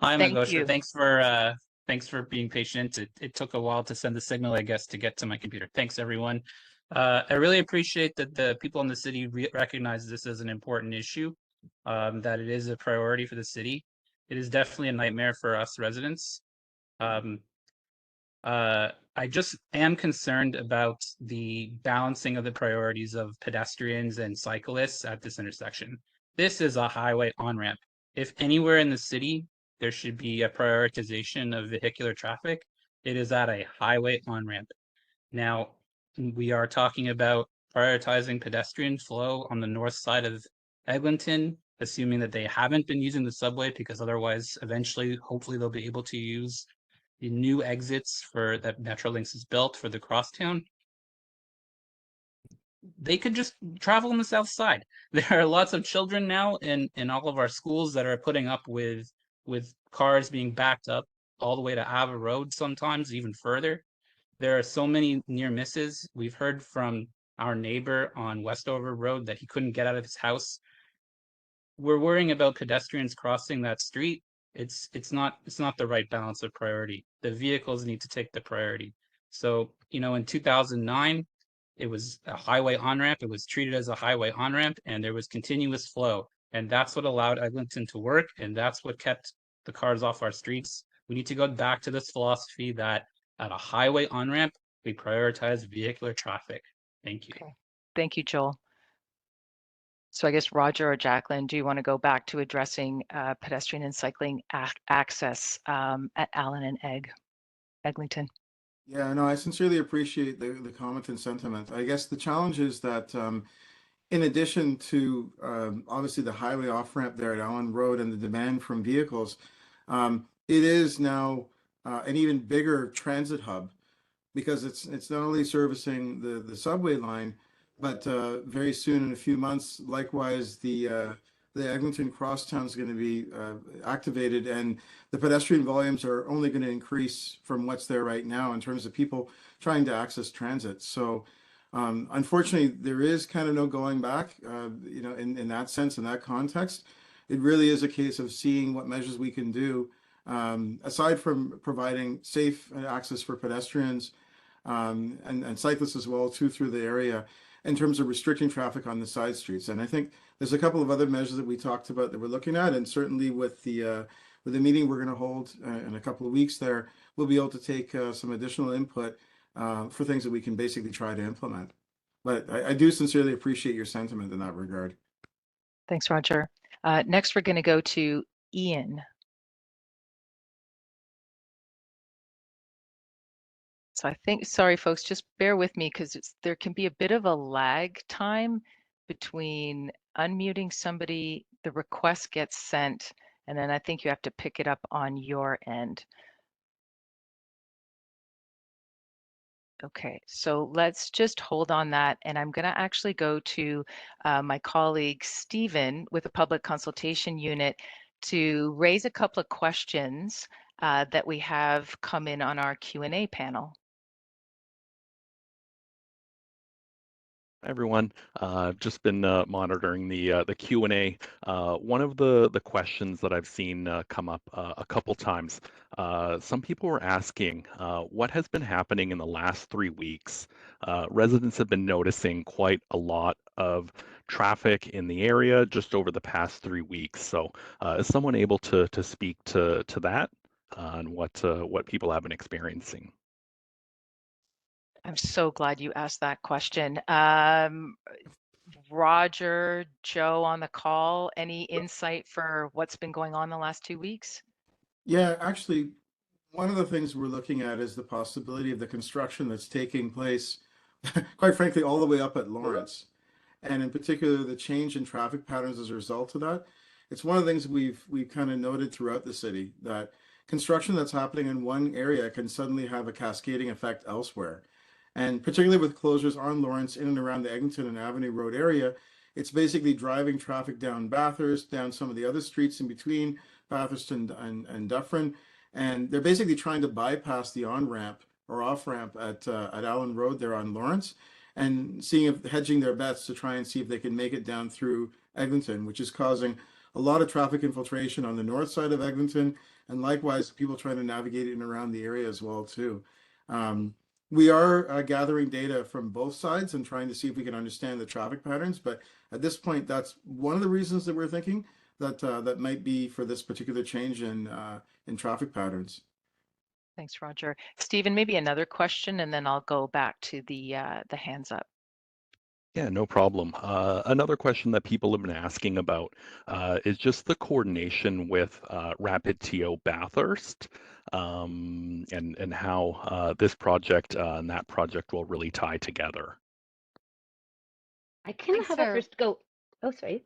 Hi, Thank Magosha. you. Thanks for Thanks for being patient. It took a while to send the signal, I guess, to get to my computer. Thanks, everyone. I really appreciate that the people in the city recognize this as an important issue, that it is a priority for the city. It is definitely a nightmare for us residents. I just am concerned about the balancing of the priorities of pedestrians and cyclists at this intersection. This is a highway on-ramp. If anywhere in the city there should be a prioritization of vehicular traffic, it is at a highway on-ramp. Now, we are talking about prioritizing pedestrian flow on the north side of Eglinton, assuming that they haven't been using the subway, because otherwise, eventually, hopefully they'll be able to use the new exits for that Metrolinx is built for the crosstown. They could just travel on the south side. There are lots of children now in all of our schools that are putting up with cars being backed up all the way to Ava Road, sometimes even further. There are so many near misses. We've heard from our neighbor on Westover Road that he couldn't get out of his house. We're worrying about pedestrians crossing that street. It's not the right balance of priority. The vehicles need to take the priority. So, in 2009, it was a highway on-ramp. It was treated as a highway on-ramp, and there was continuous flow. And that's what allowed Eglinton to work, and that's what kept the cars off our streets. We need to go back to this philosophy that at a highway on-ramp, we prioritize vehicular traffic. Thank you. Okay. Thank you, Joel. So I guess Roger or Jacqueline, do you want to go back to addressing pedestrian and cycling access at Allen and Eglinton? Yeah, no, I sincerely appreciate the comment and sentiment. I guess the challenge is that in addition to obviously the highway off-ramp there at Allen Road and the demand from vehicles, it is now an even bigger transit hub, because it's not only servicing the subway line, but very soon, in a few months, likewise, the Eglinton Crosstown is going to be activated, and the pedestrian volumes are only going to increase from what's there right now in terms of people trying to access transit. So unfortunately, there is kind of no going back, in that sense, in that context. It really is a case of seeing what measures we can do, aside from providing safe access for pedestrians and cyclists as well, too, through the area, in terms of restricting traffic on the side streets. And I think there's a couple of other measures that we talked about that we're looking at, and certainly with the meeting we're going to hold in a couple of weeks there, we'll be able to take some additional input for things that we can basically try to implement. But I do sincerely appreciate your sentiment in that regard. Thanks, Roger. Next, we're going to go to Ian. So I think, sorry, folks, just bear with me, because there can be a bit of a lag time between unmuting somebody, the request gets sent, and then I think you have to pick it up on your end. Okay, so let's just hold on that, and I'm going to actually go to my colleague Stephen with the Public Consultation Unit to raise a couple of questions that we have come in on our Q&A panel. Hi, everyone. Just been monitoring the Q&A. One of the questions that I've seen come up a couple times, some people were asking what has been happening in the last 3 weeks. Residents have been noticing quite a lot of traffic in the area just over the past 3 weeks. So is someone able to speak to that and what people have been experiencing? I'm so glad you asked that question. Roger, Joe on the call, any insight for what's been going on the last 2 weeks? Yeah, actually, one of the things we're looking at is the possibility of the construction that's taking place, quite frankly, all the way up at Lawrence. And in particular, the change in traffic patterns as a result of that. It's one of the things we've kind of noted throughout the city, that construction that's happening in one area can suddenly have a cascading effect elsewhere. And particularly with closures on Lawrence in and around the Eglinton and Avenue Road area, it's basically driving traffic down Bathurst, down some of the other streets in between Bathurst and Dufferin. And they're basically trying to bypass the on-ramp or off-ramp at Allen Road there on Lawrence, and hedging their bets to try and see if they can make it down through Eglinton, which is causing a lot of traffic infiltration on the north side of Eglinton, and likewise people trying to navigate in and around the area as well too. We are gathering data from both sides and trying to see if we can understand the traffic patterns. But at this point, that's one of the reasons that we're thinking that that might be for this particular change in traffic patterns. Thanks, Roger. Stephen, maybe another question, and then I'll go back to the hands up. Yeah, no problem. Another question that people have been asking about is just the coordination with Rapid TO Bathurst, and how this project and that project will really tie together. I can Thanks have a for- first go. Oh, sorry.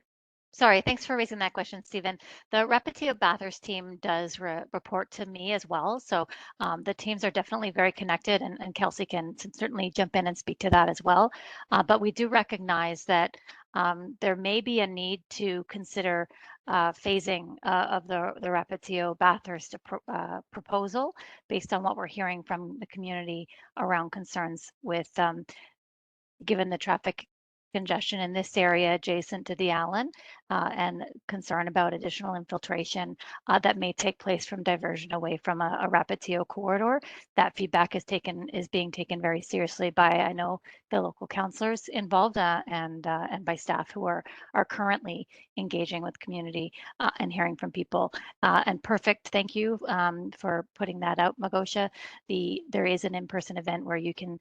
Sorry, thanks for raising that question, Stephen. The Rapid TO Bathurst team does report to me as well. So the teams are definitely very connected, and Kelsey can certainly jump in and speak to that as well. But we do recognize that there may be a need to consider phasing of the Rapid TO Bathurst proposal based on what we're hearing from the community around concerns with given the traffic congestion in this area adjacent to the Allen, and concern about additional infiltration that may take place from diversion away from a Rapid TO corridor. That feedback is being taken very seriously by, I know, the local councillors involved and by staff who are currently engaging with community and hearing from people. And perfect, thank you for putting that out, Magosha. There is an in-person event where you can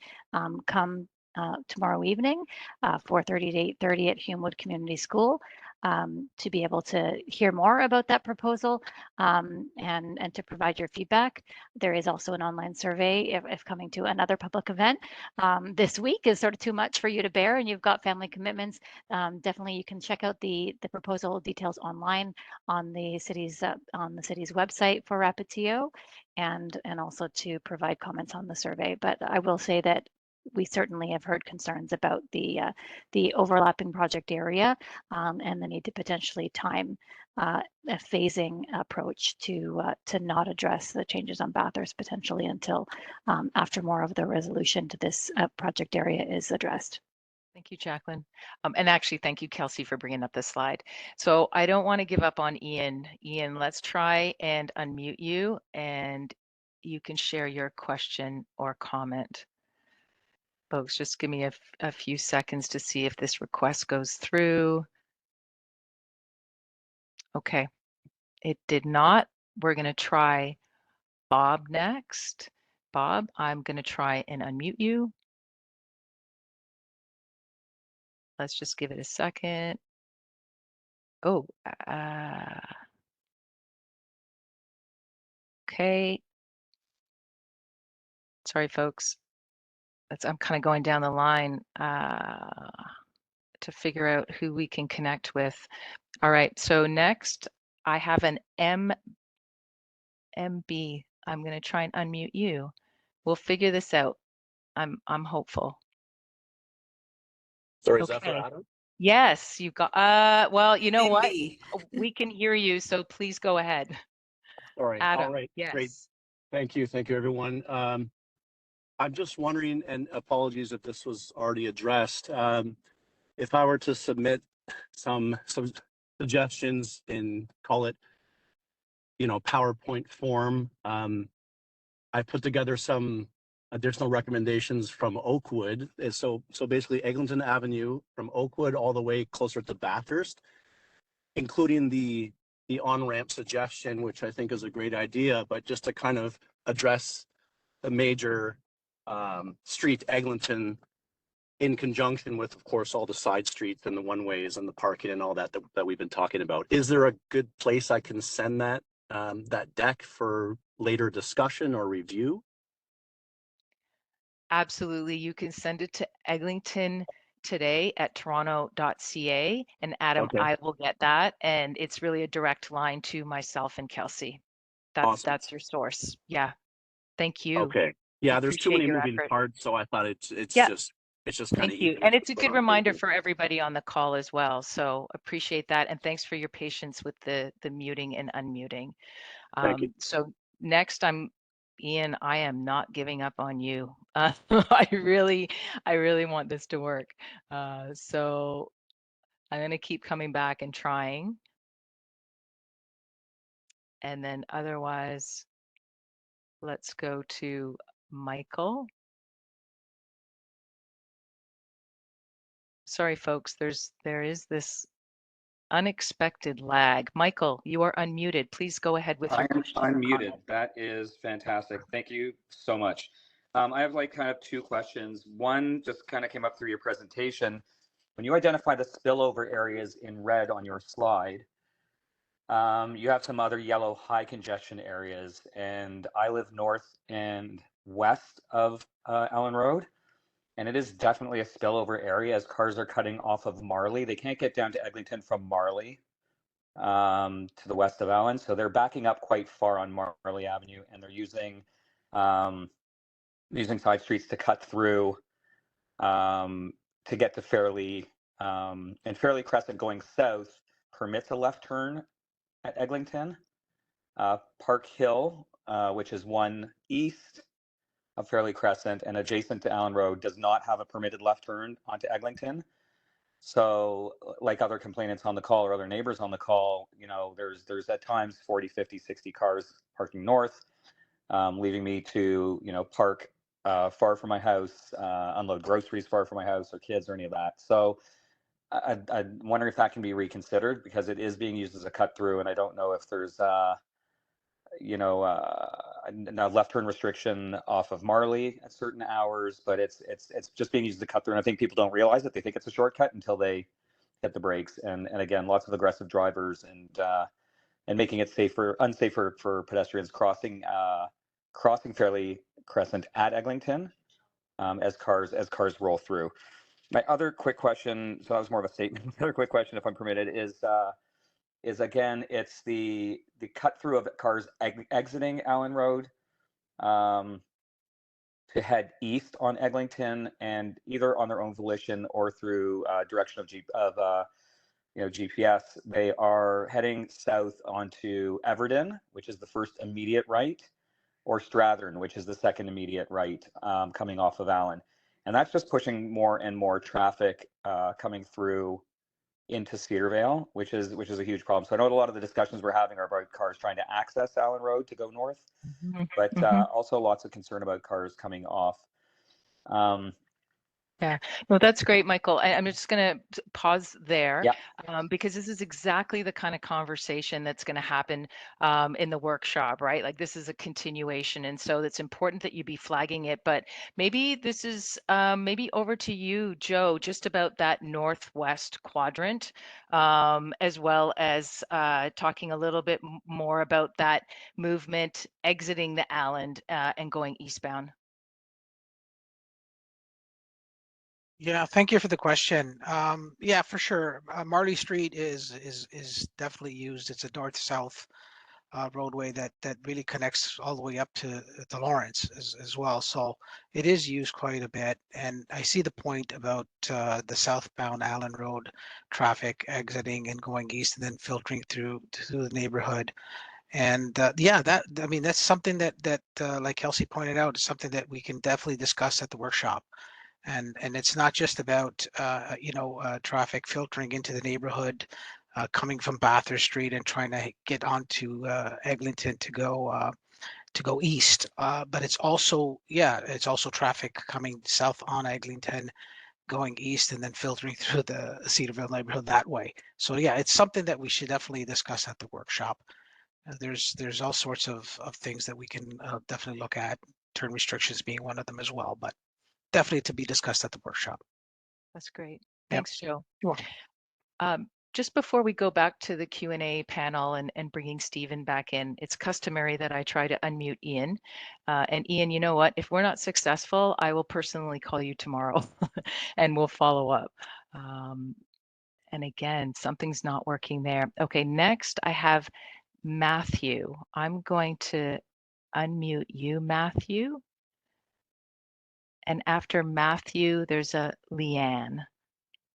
come tomorrow evening, 4:30 to 8:30 at Humewood Community School, to be able to hear more about that proposal and to provide your feedback. There is also an online survey if coming to another public event. This week is sort of too much for you to bear and you've got family commitments. Definitely you can check out the proposal details online on the city's website for Rapid TO, and also to provide comments on the survey. But I will say that we certainly have heard concerns about the overlapping project area and the need to potentially time a phasing approach to not address the changes on Bathurst potentially until after more of the resolution to this project area is addressed. Thank you, Jacqueline. And actually, thank you, Kelsey, for bringing up this slide. So I don't want to give up on Ian. Ian, let's try and unmute you, and you can share your question or comment. Folks, just give me a few seconds to see if this request goes through. Okay, it did not. We're going to try Bob next. Bob, I'm going to try and unmute you. Let's just give it a second. Oh, okay. Sorry, folks. I'm kind of going down the line to figure out who we can connect with. All right, so next I have an MB. I'm going to try and unmute you. We'll figure this out. I'm hopeful. Sorry, is that for Adam? Yes, you got well, you know what? We can hear you, so please go ahead. All right. Adam, All right. yes. Great. Thank you. Thank you, everyone. I'm just wondering, and apologies if this was already addressed, if I were to submit some suggestions in, call it, PowerPoint form. I put together some additional recommendations from Oakwood. So basically Eglinton Avenue from Oakwood all the way closer to Bathurst, including the on-ramp suggestion, which I think is a great idea, but just to kind of address the major street Eglinton in conjunction with, of course, all the side streets and the one-ways and the parking and all that we've been talking about. Is there a good place I can send that deck for later discussion or review? Absolutely. You can send it to Eglinton today at toronto.ca, and Adam, Okay. I will get that. And it's really a direct line to myself and Kelsey. That's your source. Yeah. Thank you. Okay. Yeah, there's too many moving parts, so I thought it's just kind of easy. And it's a good reminder for everybody on the call as well. So appreciate that. And thanks for your patience with the muting and unmuting. Thank you. So next Ian, I am not giving up on you. I really want this to work. So I'm going to keep coming back and trying. And then otherwise, let's go to Michael. Sorry, folks, there is this unexpected lag. Michael, you are unmuted. Please go ahead with your I am question or unmuted. comment. That is fantastic. Thank you so much. I have like kind of two questions. One just kind of came up through your presentation. When you identify the spillover areas in red on your slide, you have some other yellow high congestion areas, and I live north and west of Allen Road, and it is definitely a spillover area as cars are cutting off of Marley. They can't get down to Eglinton from Marley to the west of Allen, so they're backing up quite far on Marley Avenue, and they're using side streets to cut through to get to Fairleigh, and Fairleigh Crescent going south permits a left turn at Eglinton. Park Hill, which is one east of Fairleigh Crescent and adjacent to Allen Road, does not have a permitted left turn onto Eglinton. So like other complainants on the call or other neighbors on the call, you know, there's at times 40, 50, 60 cars parking north, leaving me to, you know, park far from my house, unload groceries far from my house or kids or any of that. So I wonder if that can be reconsidered, because it is being used as a cut through, and I don't know if there's you know, a left turn restriction off of Marley at certain hours, but it's just being used as a cut through. And I think people don't realize it. They think it's a shortcut until they hit the brakes. And again, lots of aggressive drivers and making it unsafer for pedestrians crossing Fairleigh Crescent at Eglinton as cars roll through. My other quick question, so that was more of a statement. The other quick question, if I'm permitted, is again, it's the cut through of cars exiting Allen Road to head east on Eglinton, and either on their own volition or through direction of GPS, they are heading south onto Everton, which is the first immediate right, or Strathern, which is the second immediate right, coming off of Allen. And that's just pushing more and more traffic coming through into Cedarvale, which is a huge problem. So I know a lot of the discussions we're having are about cars trying to access Allen Road to go north, but also lots of concern about cars coming off. Yeah, no, that's great, Michael. I'm just going to pause there Yeah. because this is exactly the kind of conversation that's going to happen in the workshop, right? Like this is a continuation. And so it's important that you be flagging it. But maybe this is maybe over to you, Joe, just about that northwest quadrant, as well as talking a little bit more about that movement exiting the Allen and going eastbound. Yeah, thank you for the question. Yeah, for sure. Marley Street is definitely used. It's a north-south roadway that really connects all the way up to Lawrence as well. So it is used quite a bit. And I see the point about the southbound Allen Road traffic exiting and going east and then filtering through the neighborhood. And yeah, I mean, that's something that like Kelsey pointed out, is something that we can definitely discuss at the workshop. And it's not just about traffic filtering into the neighborhood, coming from Bathurst Street and trying to get onto Eglinton to go east, but it's also traffic coming south on Eglinton, going east and then filtering through the Cedarvale neighborhood that way. So yeah, it's something that we should definitely discuss at the workshop. There's all sorts of things that we can definitely look at, turn restrictions being one of them as well, but definitely to be discussed at the workshop. That's great. Yep. Thanks, Joe. You're welcome. Just before we go back to the Q&A panel and bringing Stephen back in, it's customary that I try to unmute Ian. And Ian, you know what? If we're not successful, I will personally call you tomorrow and we'll follow up. And again, something's not working there. Okay, next I have Matthew. I'm going to unmute you, Matthew. And after Matthew, there's a Leanne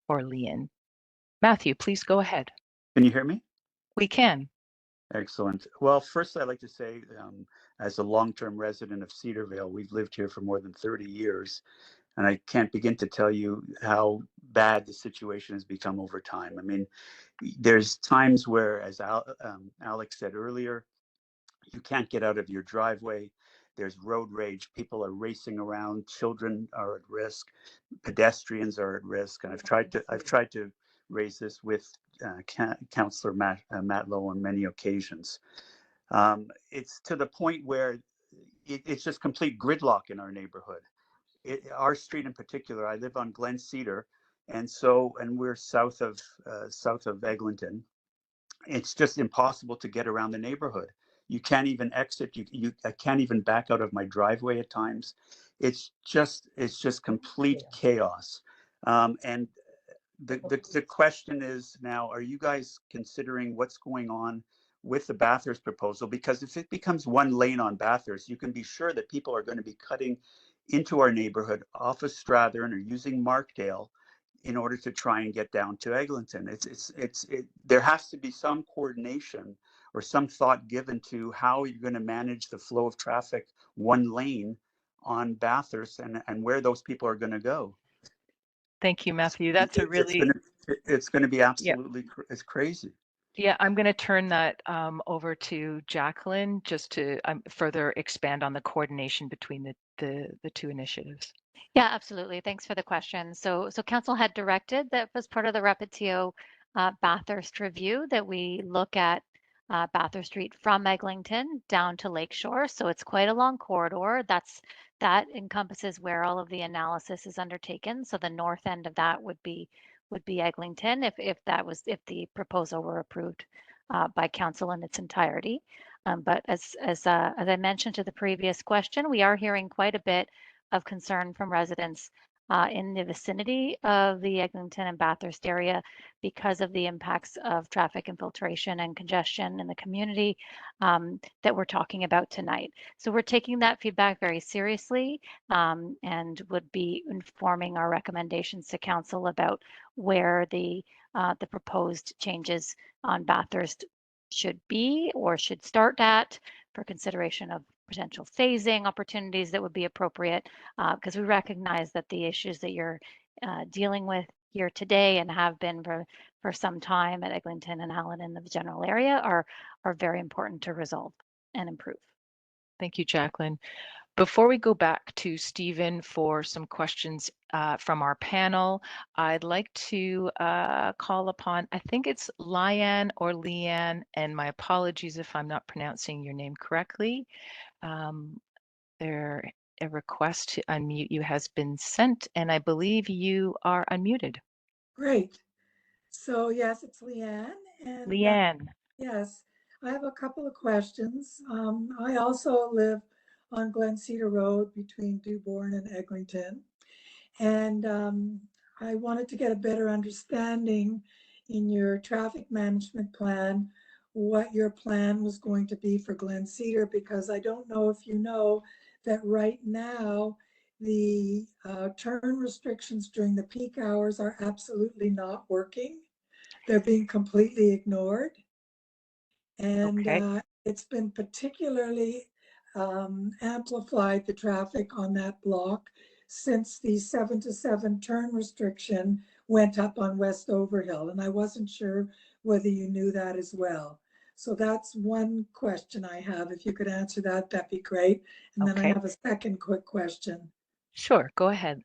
or Leon. Matthew, please go ahead. Can you hear me? We can. Excellent. Well, first I'd like to say, as a long-term resident of Cedarvale, we've lived here for more than 30 years, and I can't begin to tell you how bad the situation has become over time. I mean, there's times where, as Alex said earlier, You can't get out of your driveway. There's road rage. People are racing around. Children are at risk. Pedestrians are at risk. And I've tried to raise this with Councillor Matt Lowe on many occasions. It's to the point where it's just complete gridlock in our neighborhood. Our street in particular, I live on Glen Cedar, and we're south of Eglinton. It's just impossible to get around the neighborhood. You can't even exit. I can't even back out of my driveway at times. It's just complete chaos. And the question is now, are you guys considering what's going on with the Bathurst proposal? Because if it becomes one lane on Bathurst, you can be sure that people are going to be cutting into our neighborhood off of Strathern or using Markdale in order to try and get down to Eglinton. There has to be some coordination or some thought given to how you're going to manage the flow of traffic one lane on Bathurst and where those people are going to go. Thank you, Matthew. That's a really... It's going to be absolutely it's crazy. Yeah, I'm going to turn that over to Jacqueline just to further expand on the coordination between the two initiatives. Yeah, absolutely. Thanks for the question. So Council had directed that was part of the Repetio Bathurst review that we look at Bathurst Street from Eglinton down to Lakeshore. So it's quite a long corridor. That encompasses where all of the analysis is undertaken. So the north end of that would be Eglinton if the proposal were approved by Council in its entirety. But as I mentioned to the previous question, we are hearing quite a bit of concern from residents in the vicinity of the Eglinton and Bathurst area because of the impacts of traffic infiltration and congestion in the community that we're talking about tonight. So we're taking that feedback very seriously and would be informing our recommendations to Council about where the proposed changes on Bathurst should be or should start at for consideration of potential phasing opportunities that would be appropriate, because we recognize that the issues that you're dealing with here today and have been for some time at Eglinton and Allen in the general area are very important to resolve and improve. Thank you, Jacqueline. Before we go back to Stephen for some questions from our panel, I'd like to call upon, I think it's Liane or Leanne, and my apologies if I'm not pronouncing your name correctly. A request to unmute you has been sent, and I believe you are unmuted. Great. So yes, it's Leanne. And Leanne. Yes, I have a couple of questions. I also live on Glen Cedar Road between Dewborn and Eglinton. And I wanted to get a better understanding in your traffic management plan, what your plan was going to be for Glen Cedar, because I don't know if you know that right now the turn restrictions during the peak hours are absolutely not working. They're being completely ignored. And it's been particularly amplified, the traffic on that block, since the 7 to 7 turn restriction went up on West Overhill. And I wasn't sure whether you knew that as well. So that's one question I have. If you could answer that, that'd be great. And then I have a second quick question. Sure, go ahead.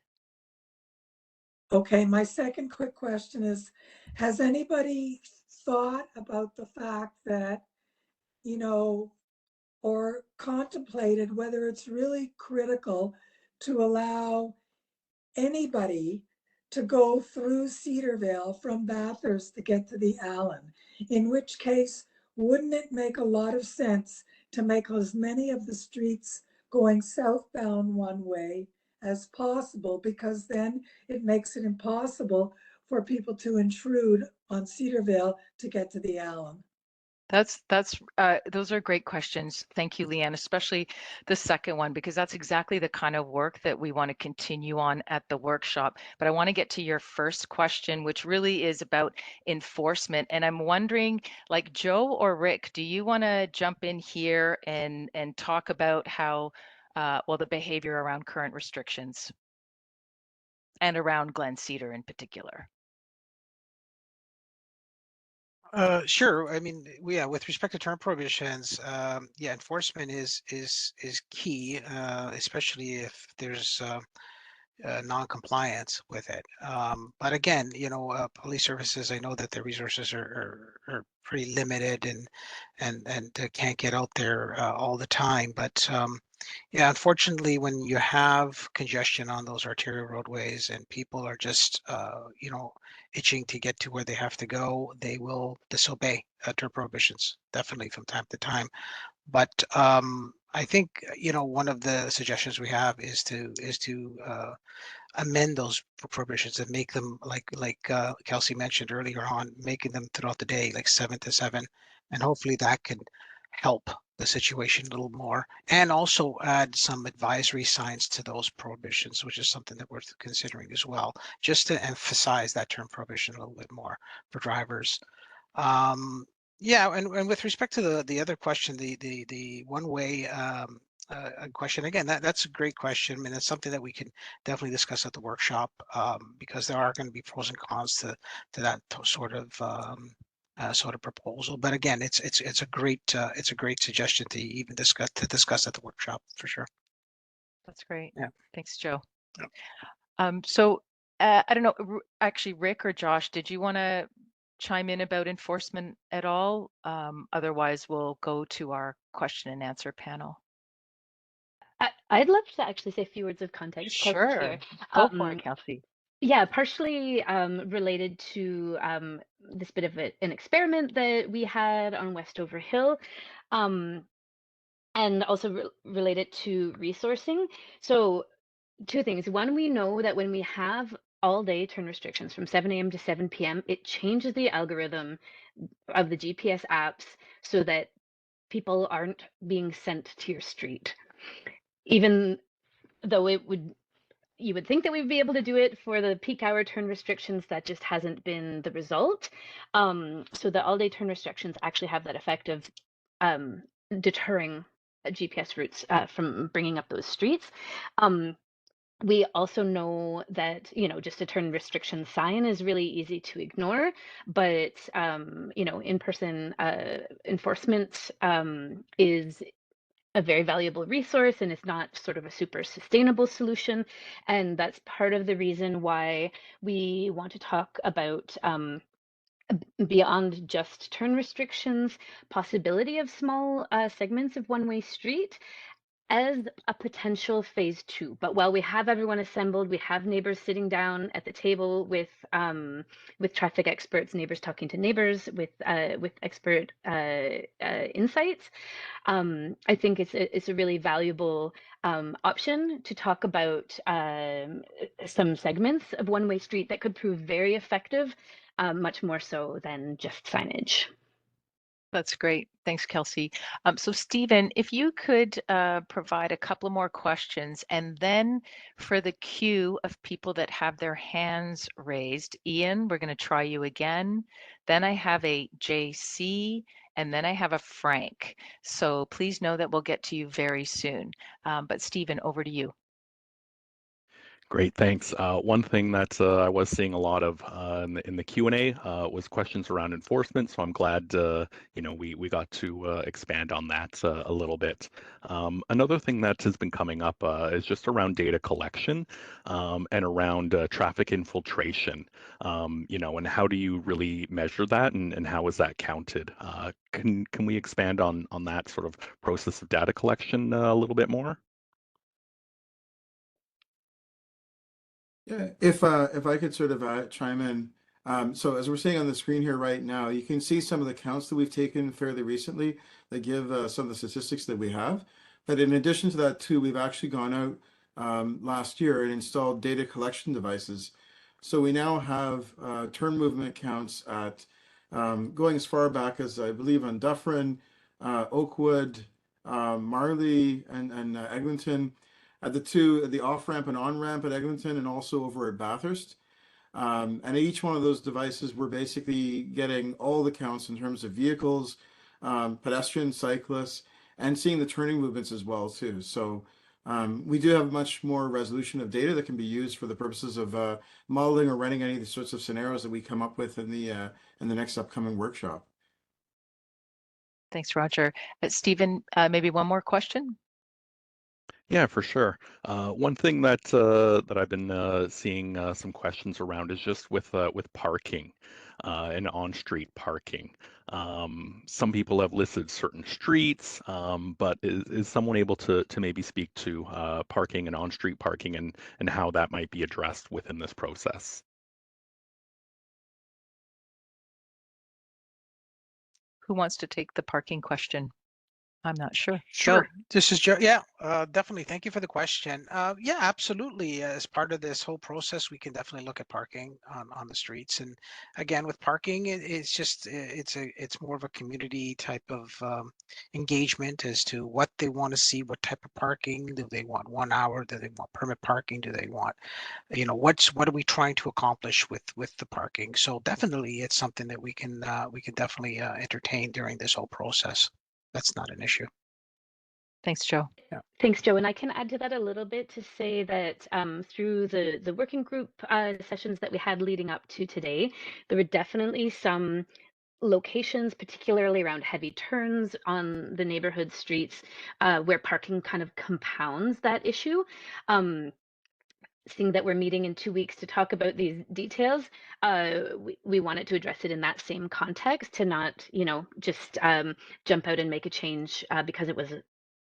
Okay, my second quick question is, has anybody thought about the fact that, you know, or contemplated whether it's really critical to allow anybody to go through Cedarvale from Bathurst to get to the Allen, in which case, wouldn't it make a lot of sense to make as many of the streets going southbound one way as possible, because then it makes it impossible for people to intrude on Cedarvale to get to the Allen? Those are great questions. Thank you, Leanne, especially the second one, because that's exactly the kind of work that we want to continue on at the workshop. But I want to get to your first question, which really is about enforcement. And I'm wondering, like Joe or Rick, do you want to jump in here and talk about how, well, the behavior around current restrictions and around Glen Cedar in particular? Sure. I mean, yeah, with respect to turn prohibitions, yeah, enforcement is key, especially if there's non-compliance with it. But again, police services, I know that their resources are pretty limited and can't get out there all the time. But yeah, unfortunately, when you have congestion on those arterial roadways and people are just, itching to get to where they have to go, they will disobey turn prohibitions, definitely from time to time. But I think, one of the suggestions we have is to amend those prohibitions and make them like Kelsey mentioned earlier on, making them throughout the day, like 7 to 7, and hopefully that can help the situation a little more, and also add some advisory signs to those prohibitions, which is something that we're considering as well, just to emphasize that term prohibition a little bit more for drivers. Yeah, and with respect to the other question, the one-way question, again, that's a great question. I mean, it's something that we can definitely discuss at the workshop, because there are going to be pros and cons to that sort of proposal. But again, it's a great suggestion to even discuss at the workshop for sure. That's great. Yeah. Thanks, Joe. Yeah. So I don't know, actually, Rick or Josh, did you want to chime in about enforcement at all? Otherwise, we'll go to our question and answer panel. I'd love to actually say a few words of context. Kelsey's Sure. here. Go for it, Kelsey. Yeah, partially related to this bit of an experiment that we had on Westover Hill, and also related to resourcing. So, two things. One, we know that when we have all day turn restrictions from 7 a.m. to 7 p.m., it changes the algorithm of the GPS apps so that people aren't being sent to your street. Even though you would think that we'd be able to do it for the peak hour turn restrictions, that just hasn't been the result. So the all day turn restrictions actually have that effect of deterring GPS routes from bringing up those streets. We also know that, just a turn restriction sign is really easy to ignore, but, in-person enforcement is a very valuable resource, and it's not sort of a super sustainable solution. And that's part of the reason why we want to talk about beyond just turn restrictions, possibility of small segments of one-way street as a potential phase 2. But while we have everyone assembled, we have neighbors sitting down at the table with traffic experts, neighbors talking to neighbors with expert insights. I think it's a really valuable option to talk about some segments of one-way street that could prove very effective, much more so than just signage. That's great. Thanks, Kelsey. So Stephen, if you could provide a couple more questions, and then for the queue of people that have their hands raised, Ian, we're going to try you again. Then I have a JC, and then I have a Frank. So please know that we'll get to you very soon. But Stephen, over to you. Great, thanks. One thing that I was seeing a lot of in the Q&A was questions around enforcement. So I'm glad we got to expand on that a little bit. Another thing that has been coming up is just around data collection and around traffic infiltration. And how do you really measure that, and how is that counted? Can we expand on that sort of process of data collection a little bit more? Yeah, if I could sort of chime in. So as we're seeing on the screen here right now, you can see some of the counts that we've taken fairly recently that give some of the statistics that we have. But in addition to that too, we've actually gone out last year and installed data collection devices. So we now have turn movement counts at going as far back as I believe on Dufferin, Oakwood, Marley, and Eglinton. At the off-ramp and on-ramp at Eglinton, and also over at Bathurst. And at each one of those devices, we're basically getting all the counts in terms of vehicles, pedestrians, cyclists, and seeing the turning movements as well too. So We do have much more resolution of data that can be used for the purposes of modeling or running any of the sorts of scenarios that we come up with in the next upcoming workshop. Thanks, Roger. Stephen, maybe one more question? Yeah, for sure. One thing that that I've been seeing some questions around is just with parking and on-street parking. Some people have listed certain streets, but is someone able to maybe speak to parking and on-street parking and how that might be addressed within this process? Who wants to take the parking question? I'm not sure. Sure. Go. This is Joe. Yeah, definitely. Thank you for the question. Yeah, absolutely. As part of this whole process, we can definitely look at parking on the streets. And again, with parking, it's just it's more of a community type of engagement as to what they want to see, what type of parking. Do they want 1 hour? Do they want permit parking? Do they want, what are we trying to accomplish with the parking? So definitely, it's something that we can definitely entertain during this whole process. That's not an issue. Thanks, Joe. Yeah. Thanks, Joe. And I can add to that a little bit to say that through the working group sessions that we had leading up to today, there were definitely some locations, particularly around heavy turns on the neighborhood streets, where parking kind of compounds that issue. Seeing that we're meeting in 2 weeks to talk about these details, we wanted to address it in that same context, to not, just jump out and make a change because it was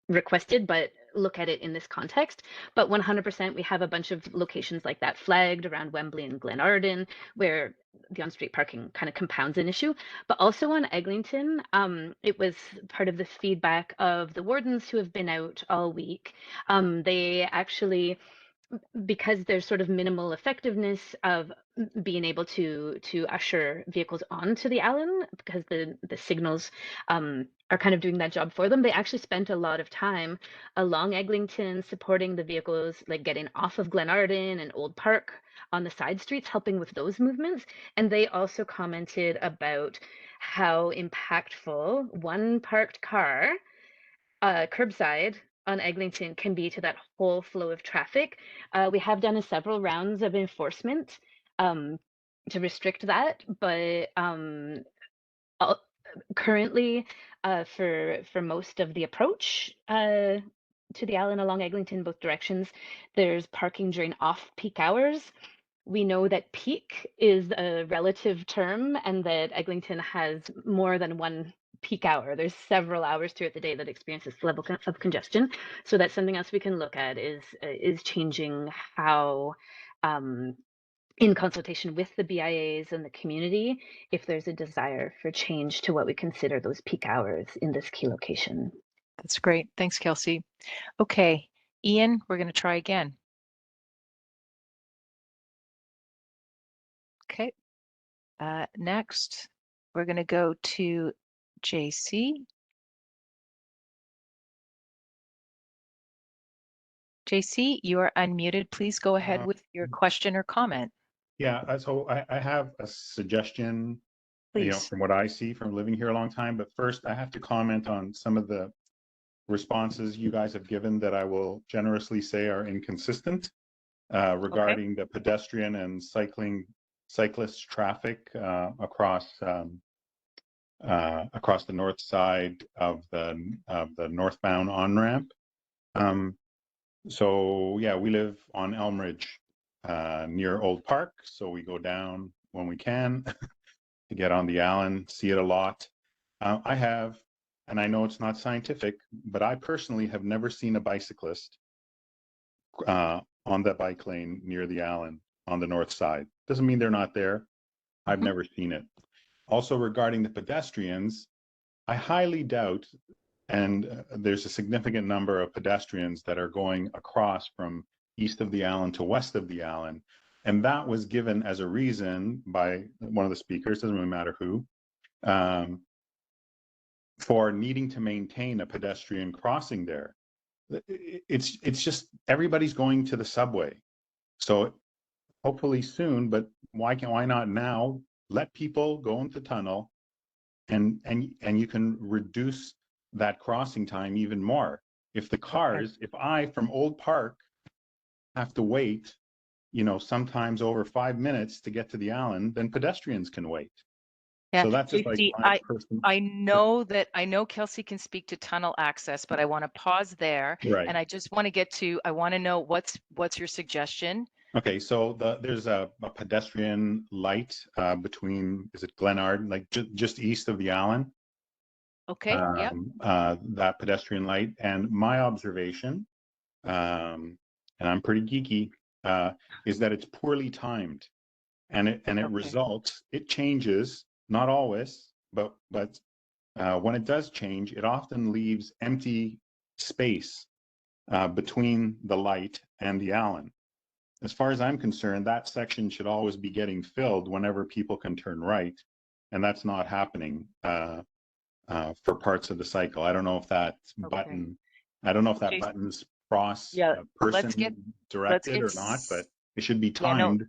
requested, but look at it in this context. But 100%, we have a bunch of locations like that flagged around Wembley and Glenarden, where the on-street parking kind of compounds an issue. But also on Eglinton, it was part of the feedback of the wardens who have been out all week. They actually, because there's sort of minimal effectiveness of being able to usher vehicles onto the Allen, because the signals are kind of doing that job for them, they actually spent a lot of time along Eglinton supporting the vehicles, like getting off of Glenarden and Old Park on the side streets, helping with those movements. And they also commented about how impactful one parked car curbside on Eglinton can be to that whole flow of traffic. We have done several rounds of enforcement to restrict that, but currently, for most of the approach to the Allen along Eglinton, both directions, there's parking during off-peak hours. We know that peak is a relative term, and that Eglinton has more than one peak hour. There's several hours throughout the day that experience this level of congestion. So that's something else we can look at, is changing how, in consultation with the BIAs and the community, if there's a desire for change to what we consider those peak hours in this key location. That's great. Thanks, Kelsey. Okay, Ian, we're going to try again. Okay. Next, we're going to go to JC. JC, you are unmuted. Please go ahead with your question or comment. Yeah, so I have a suggestion, Please. from what I see from living here a long time. But first, I have to comment on some of the responses you guys have given that I will generously say are inconsistent regarding the pedestrian and cyclist traffic across the north side of the northbound on-ramp. So yeah, we live on Elmridge near Old Park, so we go down when we can to get on the Allen, see it a lot. I have, and I know it's not scientific, but I personally have never seen a bicyclist on that bike lane near the Allen on the north side. Doesn't mean they're not there. I've never seen it. Also, regarding the pedestrians, I highly doubt, and there's a significant number of pedestrians that are going across from east of the Allen to west of the Allen. And that was given as a reason by one of the speakers, doesn't really matter who, for needing to maintain a pedestrian crossing there. It's just everybody's going to the subway. So hopefully soon, but why not now? Let people go into the tunnel, and you can reduce that crossing time even more. If the cars, if I from Old Park have to wait, sometimes over 5 minutes to get to the Allen, then pedestrians can wait. Yeah, So that's just like JC, my personal. I know Kelsey can speak to tunnel access, but I want to pause there. Right. And I just want to I want to know what's your suggestion? Okay, so there's a pedestrian light between, is it Glenard, like just east of the Allen? Okay, yeah. That pedestrian light. And my observation, and I'm pretty geeky, is that it's poorly timed, and it results, it changes, not always, but when it does change, it often leaves empty space between the light and the Allen. As far as I'm concerned, that section should always be getting filled whenever people can turn right, and that's not happening for parts of the cycle. I don't know if that button, I don't know if that Jason, button's cross let's directed or not, but it should be timed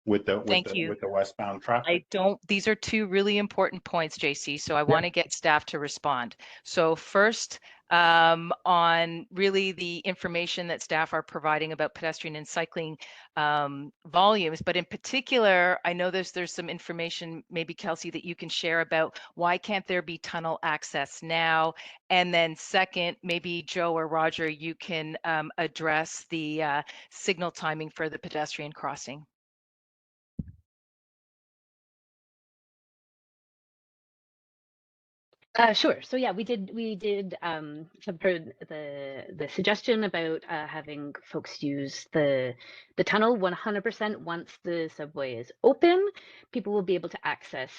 with the westbound traffic. These are two really important points, JC. So I want to get staff to respond. So first, on really the information that staff are providing about pedestrian and cycling volumes, but in particular, I know there's some information, maybe Kelsey, that you can share about why can't there be tunnel access now? And then second, maybe Joe or Roger, you can address the signal timing for the pedestrian crossing. Sure. So yeah, we did have heard the suggestion about having folks use the tunnel 100% once the subway is open. People will be able to access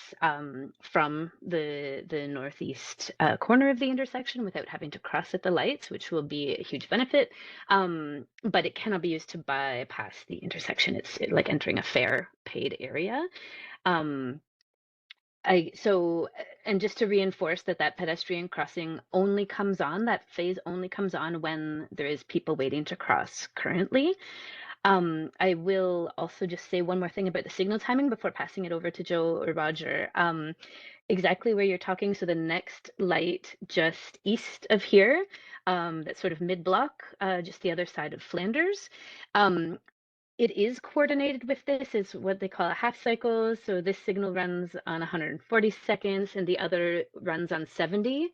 from the northeast corner of the intersection without having to cross at the lights, which will be a huge benefit. But it cannot be used to bypass the intersection. It's like entering a fare paid area. And just to reinforce that pedestrian crossing only comes on, that phase only comes on when there is people waiting to cross currently. I will also just say one more thing about the signal timing before passing it over to Joe or Roger. Exactly where you're talking, so the next light just east of here, that's sort of mid-block, just the other side of Flanders. It is coordinated with this, is what they call a half cycle. So this signal runs on 140 seconds and the other runs on 70.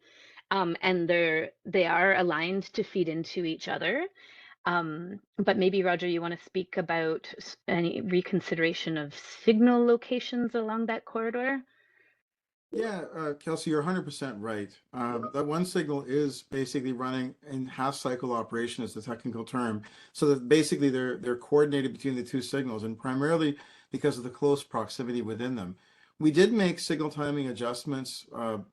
And they are aligned to feed into each other. But maybe, Roger, you want to speak about any reconsideration of signal locations along that corridor? Yeah, Kelsey, you're 100% right. That one signal is basically running in half cycle operation is the technical term. So that basically they're coordinated between the two signals, and primarily because of the close proximity within them. We did make signal timing adjustments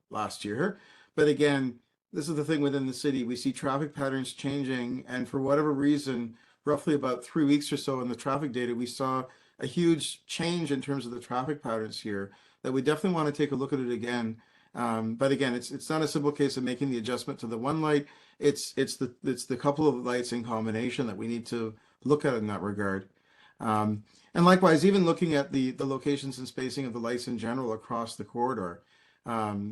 last year, but again, this is the thing within the city. We see traffic patterns changing, and for whatever reason, roughly about 3 weeks or so in the traffic data, we saw a huge change in terms of the traffic patterns here that we definitely want to take a look at it again. But again, it's not a simple case of making the adjustment to the one light. It's the couple of lights in combination that we need to look at in that regard. And likewise, even looking at the locations and spacing of the lights in general across the corridor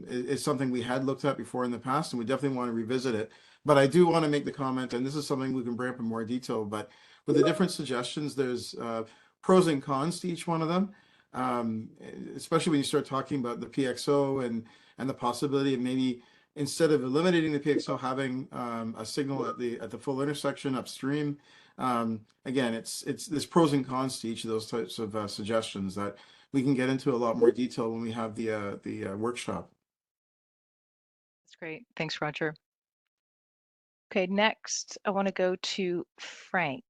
is something we had looked at before in the past, and we definitely want to revisit it. But I do want to make the comment, and this is something we can bring up in more detail, but with the different suggestions, there's pros and cons to each one of them. Especially when you start talking about the PXO and the possibility of maybe instead of eliminating the PXO, having a signal at the full intersection upstream. Again, there's pros and cons to each of those types of suggestions that we can get into a lot more detail when we have the workshop. That's great. Thanks, Roger. Okay, next I want to go to Frank.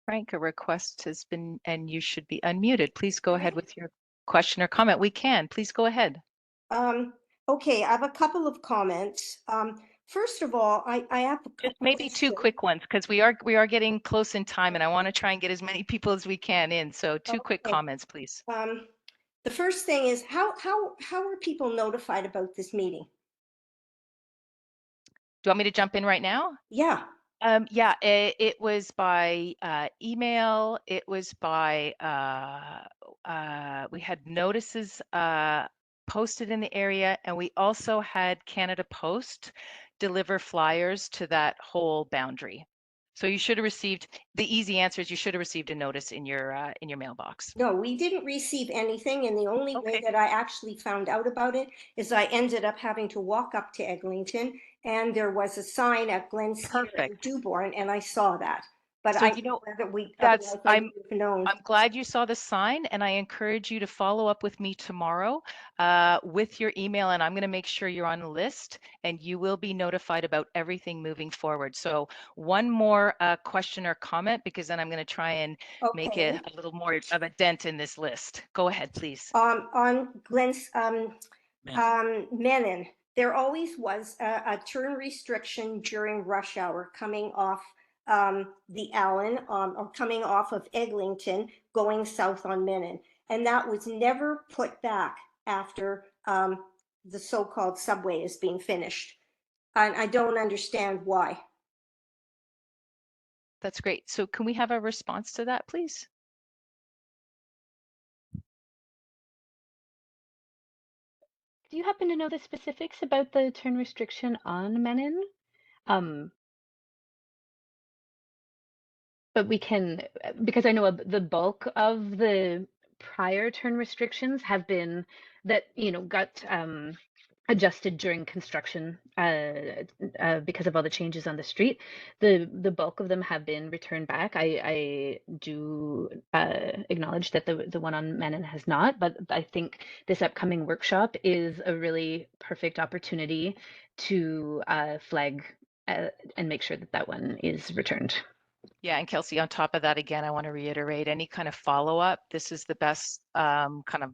Frank, a request has been, and you should be unmuted. Please go ahead with your question or comment. We can. Please go ahead. Okay, I have a couple of comments. First of all, I have just maybe two quick ones because we are getting close in time, and I want to try and get as many people as we can in. So two quick comments, please. The first thing is how are people notified about this meeting? Do you want me to jump in right now? Yeah. Yeah, it was by email. It was by we had notices posted in the area, and we also had Canada Post deliver flyers to that whole boundary. So you should have received, the easy answer is you should have received a notice in your mailbox. No, we didn't receive anything, and the only way that I actually found out about it is I ended up having to walk up to Eglinton, and there was a sign at Glen Cedar and Dewborn, and I saw that. But So, I you know, whether we that's, otherwise I would have known. I'm glad you saw the sign, and I encourage you to follow up with me tomorrow with your email, and I'm going to make sure you're on the list, and you will be notified about everything moving forward. So one more question or comment, because then I'm going to try and make it a little more of a dent in this list. Go ahead, please. On Glen's Menin, there always was a turn restriction during rush hour coming off the Allen or coming off of Eglinton going south on Menin, and that was never put back after the so-called subway is being finished, and I don't understand why. That's great. So can we have a response to that, please? Do you happen to know the specifics about the turn restriction on Menin? But we can, because I know the bulk of the prior turn restrictions have been that, you know, got adjusted during construction because of all the changes on the street. The bulk of them have been returned back. I do acknowledge that the one on Menin has not, but I think this upcoming workshop is a really perfect opportunity to flag and make sure that that one is returned. Yeah, and Kelsey, on top of that, again, I want to reiterate any kind of follow-up. This is the best kind of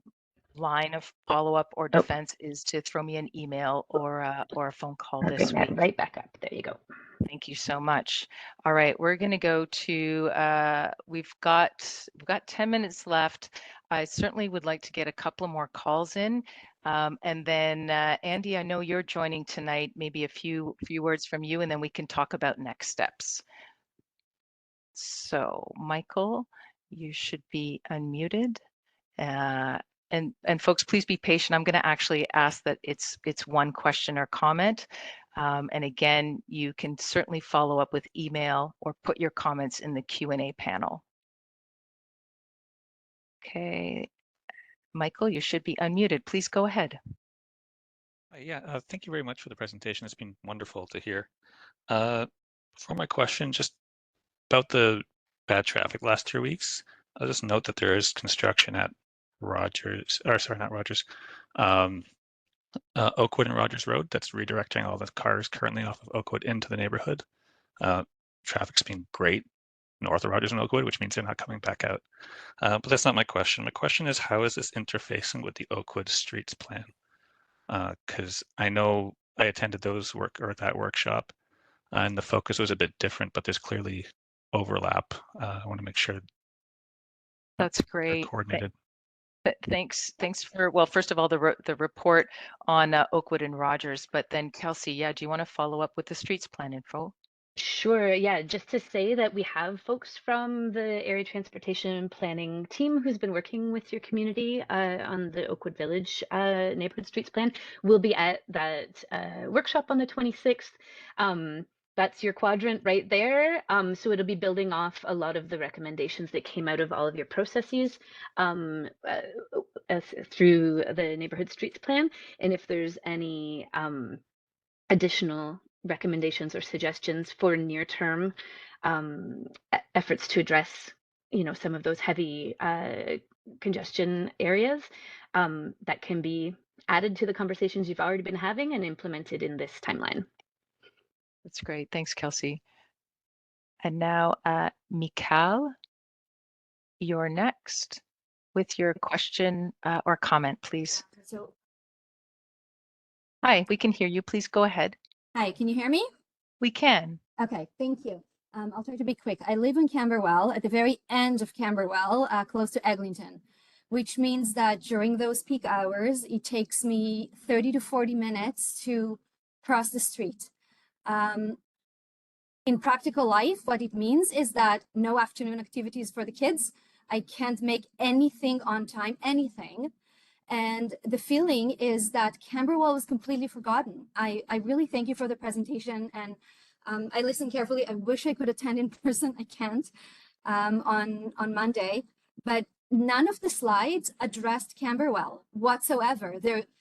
line of follow-up or defense is to throw me an email or a phone call I'll this bring week. that right back up. There you go. Thank you so much. All right, we're going to go to, we've got 10 minutes left. I certainly would like to get a couple more calls in. And then Andy, I know you're joining tonight, maybe a few words from you, and then we can talk about next steps. So Michael, you should be unmuted. And folks, please be patient. I'm going to actually ask that it's one question or comment. And again, you can certainly follow up with email or put your comments in the Q&A panel. Okay, Michael, you should be unmuted. Please go ahead. Yeah, thank you very much for the presentation. It's been wonderful to hear. For my question, just about the bad traffic last 2 weeks, I'll just note that there is construction at Rogers, or sorry, not Rogers, Oakwood and Rogers Road that's redirecting all the cars currently off of Oakwood into the neighborhood. Traffic's been great north of Rogers and Oakwood, which means they're not coming back out. But that's not my question. My question is, how is this interfacing with the Oakwood Streets plan? Because I know I attended that workshop, and the focus was a bit different, but there's clearly overlap. I want to make sure that's great. Coordinated. Thanks for, well, first of all, the report on Oakwood and Rogers, but then Kelsey, yeah, do you want to follow up with the streets plan info? Sure, yeah, just to say that we have folks from the area transportation planning team who's been working with your community on the Oakwood Village neighborhood streets plan. We'll be at that workshop on the 26th. That's your quadrant right there. So it'll be building off a lot of the recommendations that came out of all of your processes through the neighborhood streets plan. And if there's any additional recommendations or suggestions for near-term efforts to address, you know, some of those heavy congestion areas, that can be added to the conversations you've already been having and implemented in this timeline. That's great. Thanks, Kelsey. And now, Mikal, you're next with your question or comment, please. Hi, we can hear you. Please go ahead. Hi, can you hear me? We can. Okay, thank you. I'll try to be quick. I live in Camberwell, at the very end of Camberwell, close to Eglinton, which means that during those peak hours, it takes me 30 to 40 minutes to cross the street. In practical life, what it means is that no afternoon activities for the kids. I can't make anything on time, anything. And the feeling is that Camberwell was completely forgotten. I really thank you for the presentation, and I listened carefully. I wish I could attend in person. I can't on Monday, but none of the slides addressed Camberwell whatsoever.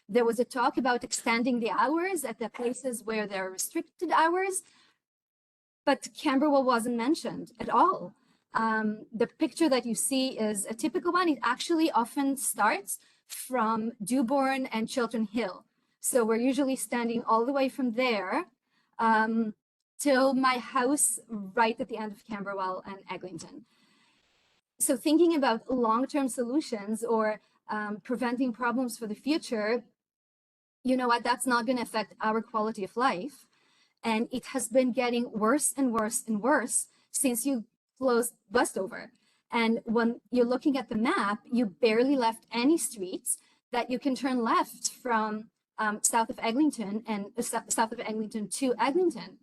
There was a talk about extending the hours at the places where there are restricted hours, but Camberwell wasn't mentioned at all. The picture that you see is a typical one. It actually often starts from Dewborn and Chiltern Hill. So we're usually standing all the way from there till my house right at the end of Camberwell and Eglinton. So thinking about long-term solutions or preventing problems for the future, you know what, that's not going to affect our quality of life. And it has been getting worse and worse and worse since you closed Westover. And when you're looking at the map, you barely left any streets that you can turn left from south of Eglinton and south of Eglinton to Eglinton.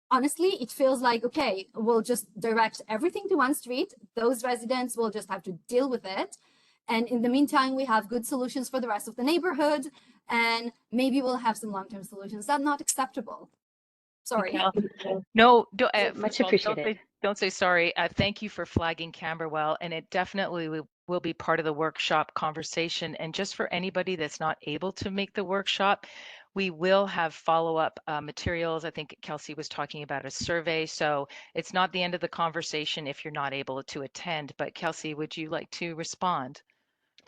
Honestly, it feels like, okay, we'll just direct everything to one street. Those residents will just have to deal with it. And in the meantime, we have good solutions for the rest of the neighborhood. And maybe we'll have some long-term solutions. That's not acceptable. Sorry. No, Much appreciated. Don't say sorry. Thank you for flagging Camberwell, and it definitely will be part of the workshop conversation. And just for anybody that's not able to make the workshop, we will have follow-up materials. I think Kelsey was talking about a survey, so it's not the end of the conversation if you're not able to attend. But Kelsey, would you like to respond?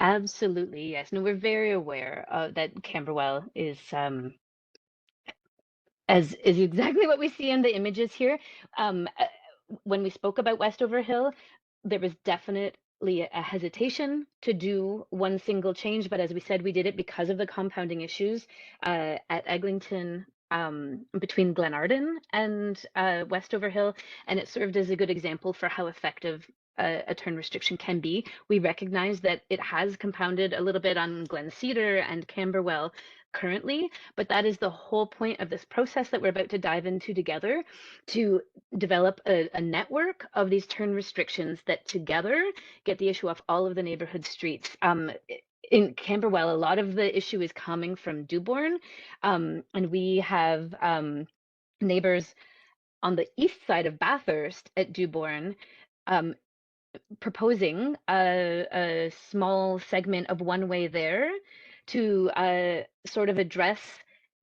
Absolutely, yes. No, we're very aware that Camberwell is exactly what we see in the images here. When we spoke about Westover Hill, there was definitely a hesitation to do one single change, but as we said, we did it because of the compounding issues at Eglinton between Glenarden and Westover Hill, and it served as a good example for how effective a turn restriction can be. We recognize that it has compounded a little bit on Glen Cedar and Camberwell currently, but that is the whole point of this process that we're about to dive into together, to develop a network of these turn restrictions that together get the issue off all of the neighborhood streets. In Camberwell, a lot of the issue is coming from Dewborn, and we have neighbors on the east side of Bathurst at Dewborn proposing a small segment of one way there to sort of address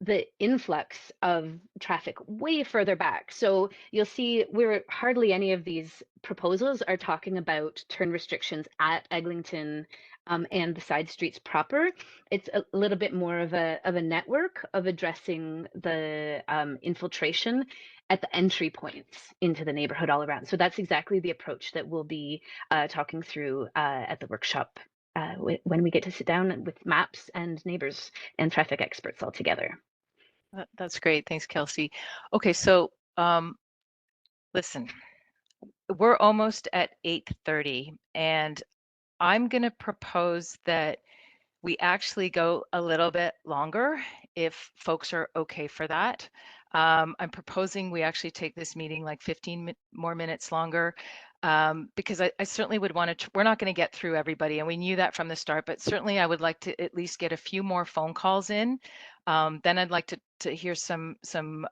the influx of traffic way further back. So you'll see where hardly any of these proposals are talking about turn restrictions at Eglinton and the side streets proper. It's a little bit more of a network of addressing the infiltration at the entry points into the neighborhood all around. So that's exactly the approach that we'll be talking through at the workshop when we get to sit down with maps and neighbors and traffic experts all together. That's great. Thanks, Kelsey. Okay, so listen, we're almost at 8:30, and I'm going to propose that we actually go a little bit longer if folks are okay for that. I'm proposing we actually take this meeting like 15 more minutes longer because I certainly would want to, we're not going to get through everybody, and we knew that from the start, but certainly I would like to at least get a few more phone calls in. Then I'd like to hear some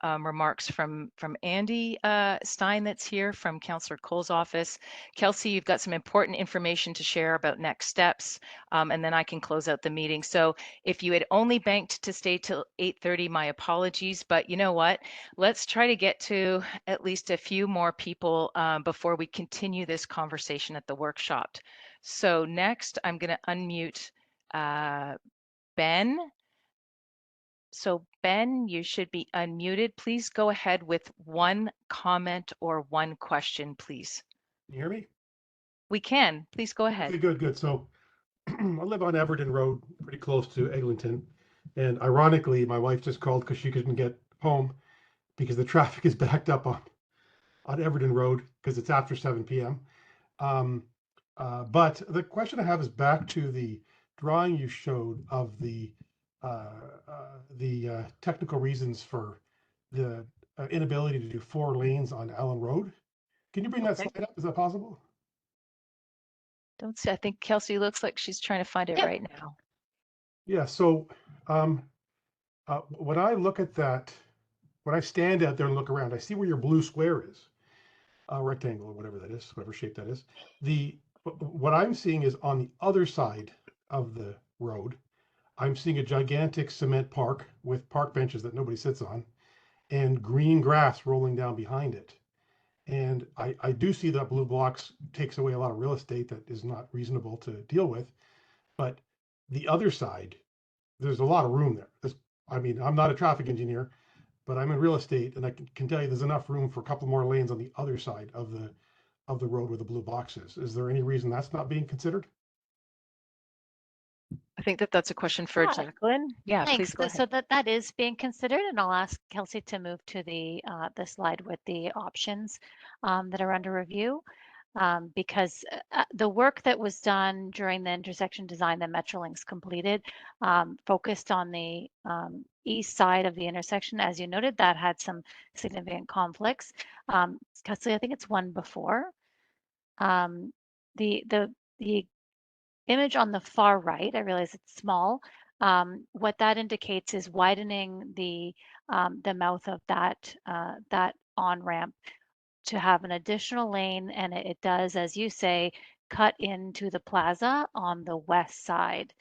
remarks from Andy Stein that's here from Councillor Cole's office. Kelsey, you've got some important information to share about next steps, and then I can close out the meeting. So if you had only banked to stay till 8:30, my apologies, but you know what? Let's try to get to at least a few more people before we continue this conversation at the workshop. So next, I'm going to unmute Ben. So Ben, you should be unmuted. Please go ahead with one comment or one question, please. Can you hear me? We can. Please go ahead. Okay, good. So I live on Everton Road, pretty close to Eglinton. And ironically, my wife just called because she couldn't get home because the traffic is backed up on Everton Road because it's after 7 p.m. But the question I have is back to the drawing you showed of the technical reasons for the inability to do 4 lanes on Allen Road. Can you bring that slide up? Is that possible? Don't see, I think Kelsey looks like she's trying to find it Yep. right now. Yeah, so when I look at that, when I stand out there and look around, I see where your blue square is, rectangle or whatever that is, whatever shape that is. What I'm seeing is on the other side of the road, I'm seeing a gigantic cement park with park benches that nobody sits on and green grass rolling down behind it. And I do see that blue blocks takes away a lot of real estate that is not reasonable to deal with. But the other side, there's a lot of room there. I mean, I'm not a traffic engineer, but I'm in real estate, and I can tell you there's enough room for a couple more lanes on the other side of the road where the blue box is. Is there any reason that's not being considered? I think that's a question for Yeah. Jacqueline. Yeah, Thanks. please go ahead. So that is being considered, and I'll ask Kelsey to move to the slide with the options that are under review. Because the work that was done during the intersection design that Metrolinx completed focused on the east side of the intersection. As you noted, that had some significant conflicts. Kelsey, I think it's one before. The image on the far right, I realize it's small. What that indicates is widening the mouth of that on-ramp to have an additional lane, and it does, as you say, cut into the plaza on the west side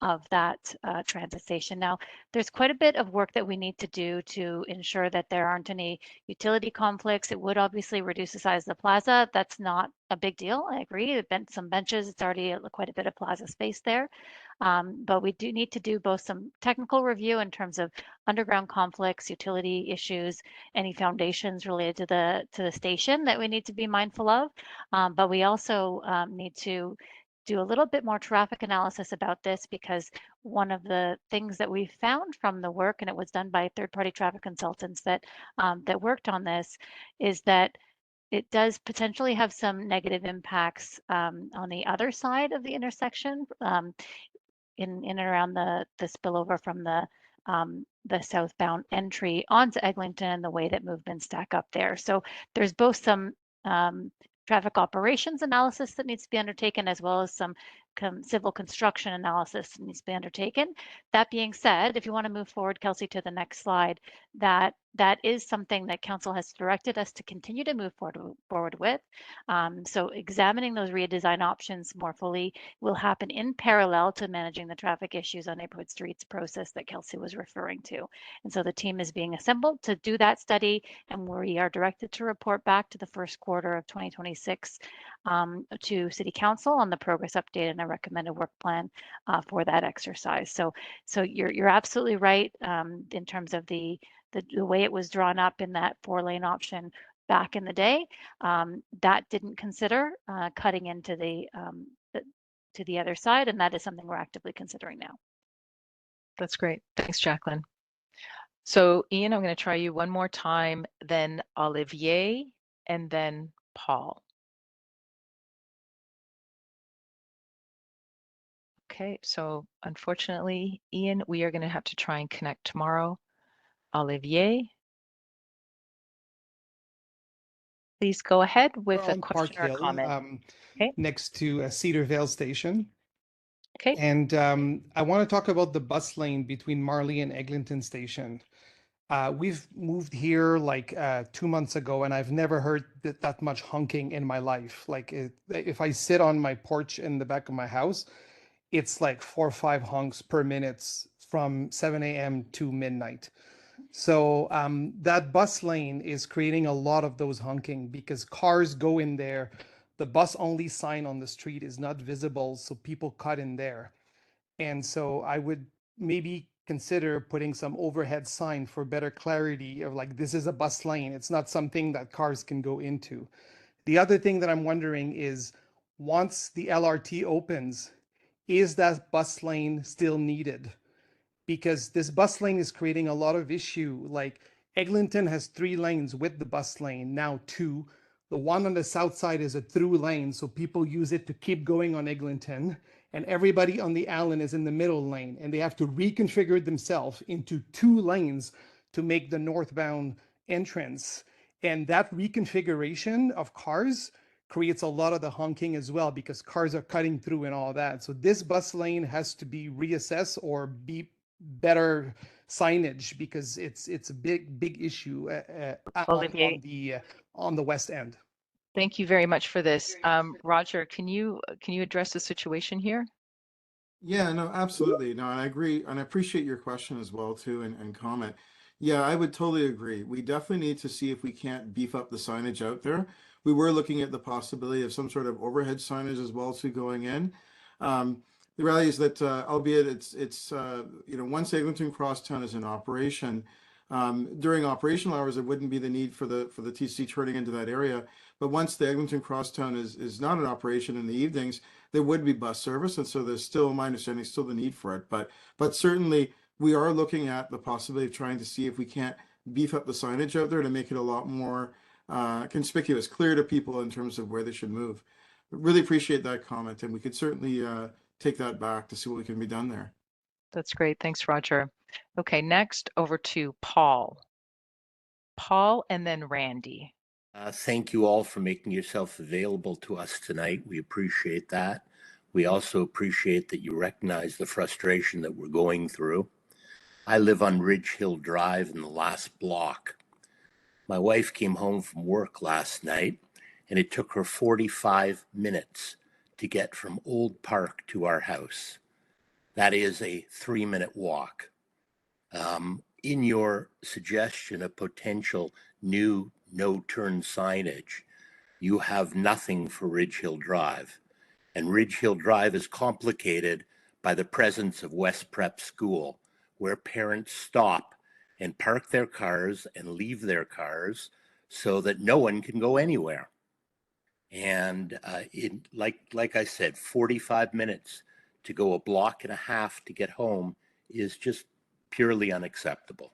of that transit station. Now, there's quite a bit of work that we need to do to ensure that there aren't any utility conflicts. It would obviously reduce the size of the plaza. That's not a big deal. I agree. Some benches, it's already quite a bit of plaza space there. But we do need to do both some technical review in terms of underground conflicts, utility issues, any foundations related to the station that we need to be mindful of. But we also need to do a little bit more traffic analysis about this, because one of the things that we found from the work, and it was done by third-party traffic consultants that worked on this, is that it does potentially have some negative impacts on the other side of the intersection, in and around the spillover from the southbound entry onto Eglinton and the way that movements stack up there. So there's both some traffic operations analysis that needs to be undertaken, as well as some civil construction analysis that needs to be undertaken. That being said, if you want to move forward, Kelsey, to the next slide, that is something that council has directed us to continue to move forward with. So examining those redesign options more fully will happen in parallel to managing the traffic issues on neighborhood streets process that Kelsey was referring to. And so the team is being assembled to do that study, and we are directed to report back to the first quarter of 2026 to City Council on the progress update and a recommended work plan for that exercise. So you're absolutely right in terms of the way it was drawn up in that 4-lane option back in the day. That didn't consider cutting into to the other side, and that is something we're actively considering now. That's great. Thanks, Jacqueline. So Ian, I'm going to try you one more time, then Olivier, and then Paul. Okay, so unfortunately, Ian, we are going to have to try and connect tomorrow. Olivier, please go ahead with a on Park question or Hill, comment. Okay. next to Cedar Vale Station. Okay. And I want to talk about the bus lane between Marley and Eglinton Station. We've moved here like 2 months ago, and I've never heard that much honking in my life. Like if I sit on my porch in the back of my house, it's like 4 or 5 honks per minute from 7 a.m. to midnight. So that bus lane is creating a lot of those honking because cars go in there. The bus only sign on the street is not visible, so people cut in there. And so I would maybe consider putting some overhead sign for better clarity of like, this is a bus lane. It's not something that cars can go into. The other thing that I'm wondering is, once the LRT opens, is that bus lane still needed? Because this bus lane is creating a lot of issue. Like Eglinton has 3 lanes with the bus lane, now 2. The one on the south side is a through lane, so people use it to keep going on Eglinton, and everybody on the Allen is in the middle lane, and they have to reconfigure themselves into 2 lanes to make the northbound entrance. And that reconfiguration of cars creates a lot of the honking as well because cars are cutting through and all that. So this bus lane has to be reassessed or be better signage because it's a big issue Olivier, on the west end. thank you very much for this. Roger, can you address the situation here? Yeah, no, absolutely. No, and I agree. And I appreciate your question as well, too, and comment. Yeah, I would totally agree. We definitely need to see if we can't beef up the signage out there. We were looking at the possibility of some sort of overhead signage as well, too, going in. The reality is that, albeit it's once Eglinton Crosstown is in operation, during operational hours, there wouldn't be the need for the TC turning into that area. But once the Eglinton Crosstown is not in operation in the evenings, there would be bus service, and so there's still, my understanding, still the need for it. But certainly we are looking at the possibility of trying to see if we can't beef up the signage out there to make it a lot more conspicuous, clear to people in terms of where they should move. Really appreciate that comment, and we could certainly take that back to see what can be done there. That's great. Thanks, Roger. Okay, next over to Paul. Paul and then Randy. Thank you all for making yourself available to us tonight. We appreciate that. We also appreciate that you recognize the frustration that we're going through. I live on Ridge Hill Drive in the last block. My wife came home from work last night, and it took her 45 minutes to get from Old Park to our house. That is a 3-minute walk. In your suggestion of potential new no-turn signage, you have nothing for Ridge Hill Drive. And Ridge Hill Drive is complicated by the presence of West Prep School, where parents stop and park their cars and leave their cars so that no one can go anywhere. And like I said, 45 minutes to go a block and a half to get home is just purely unacceptable.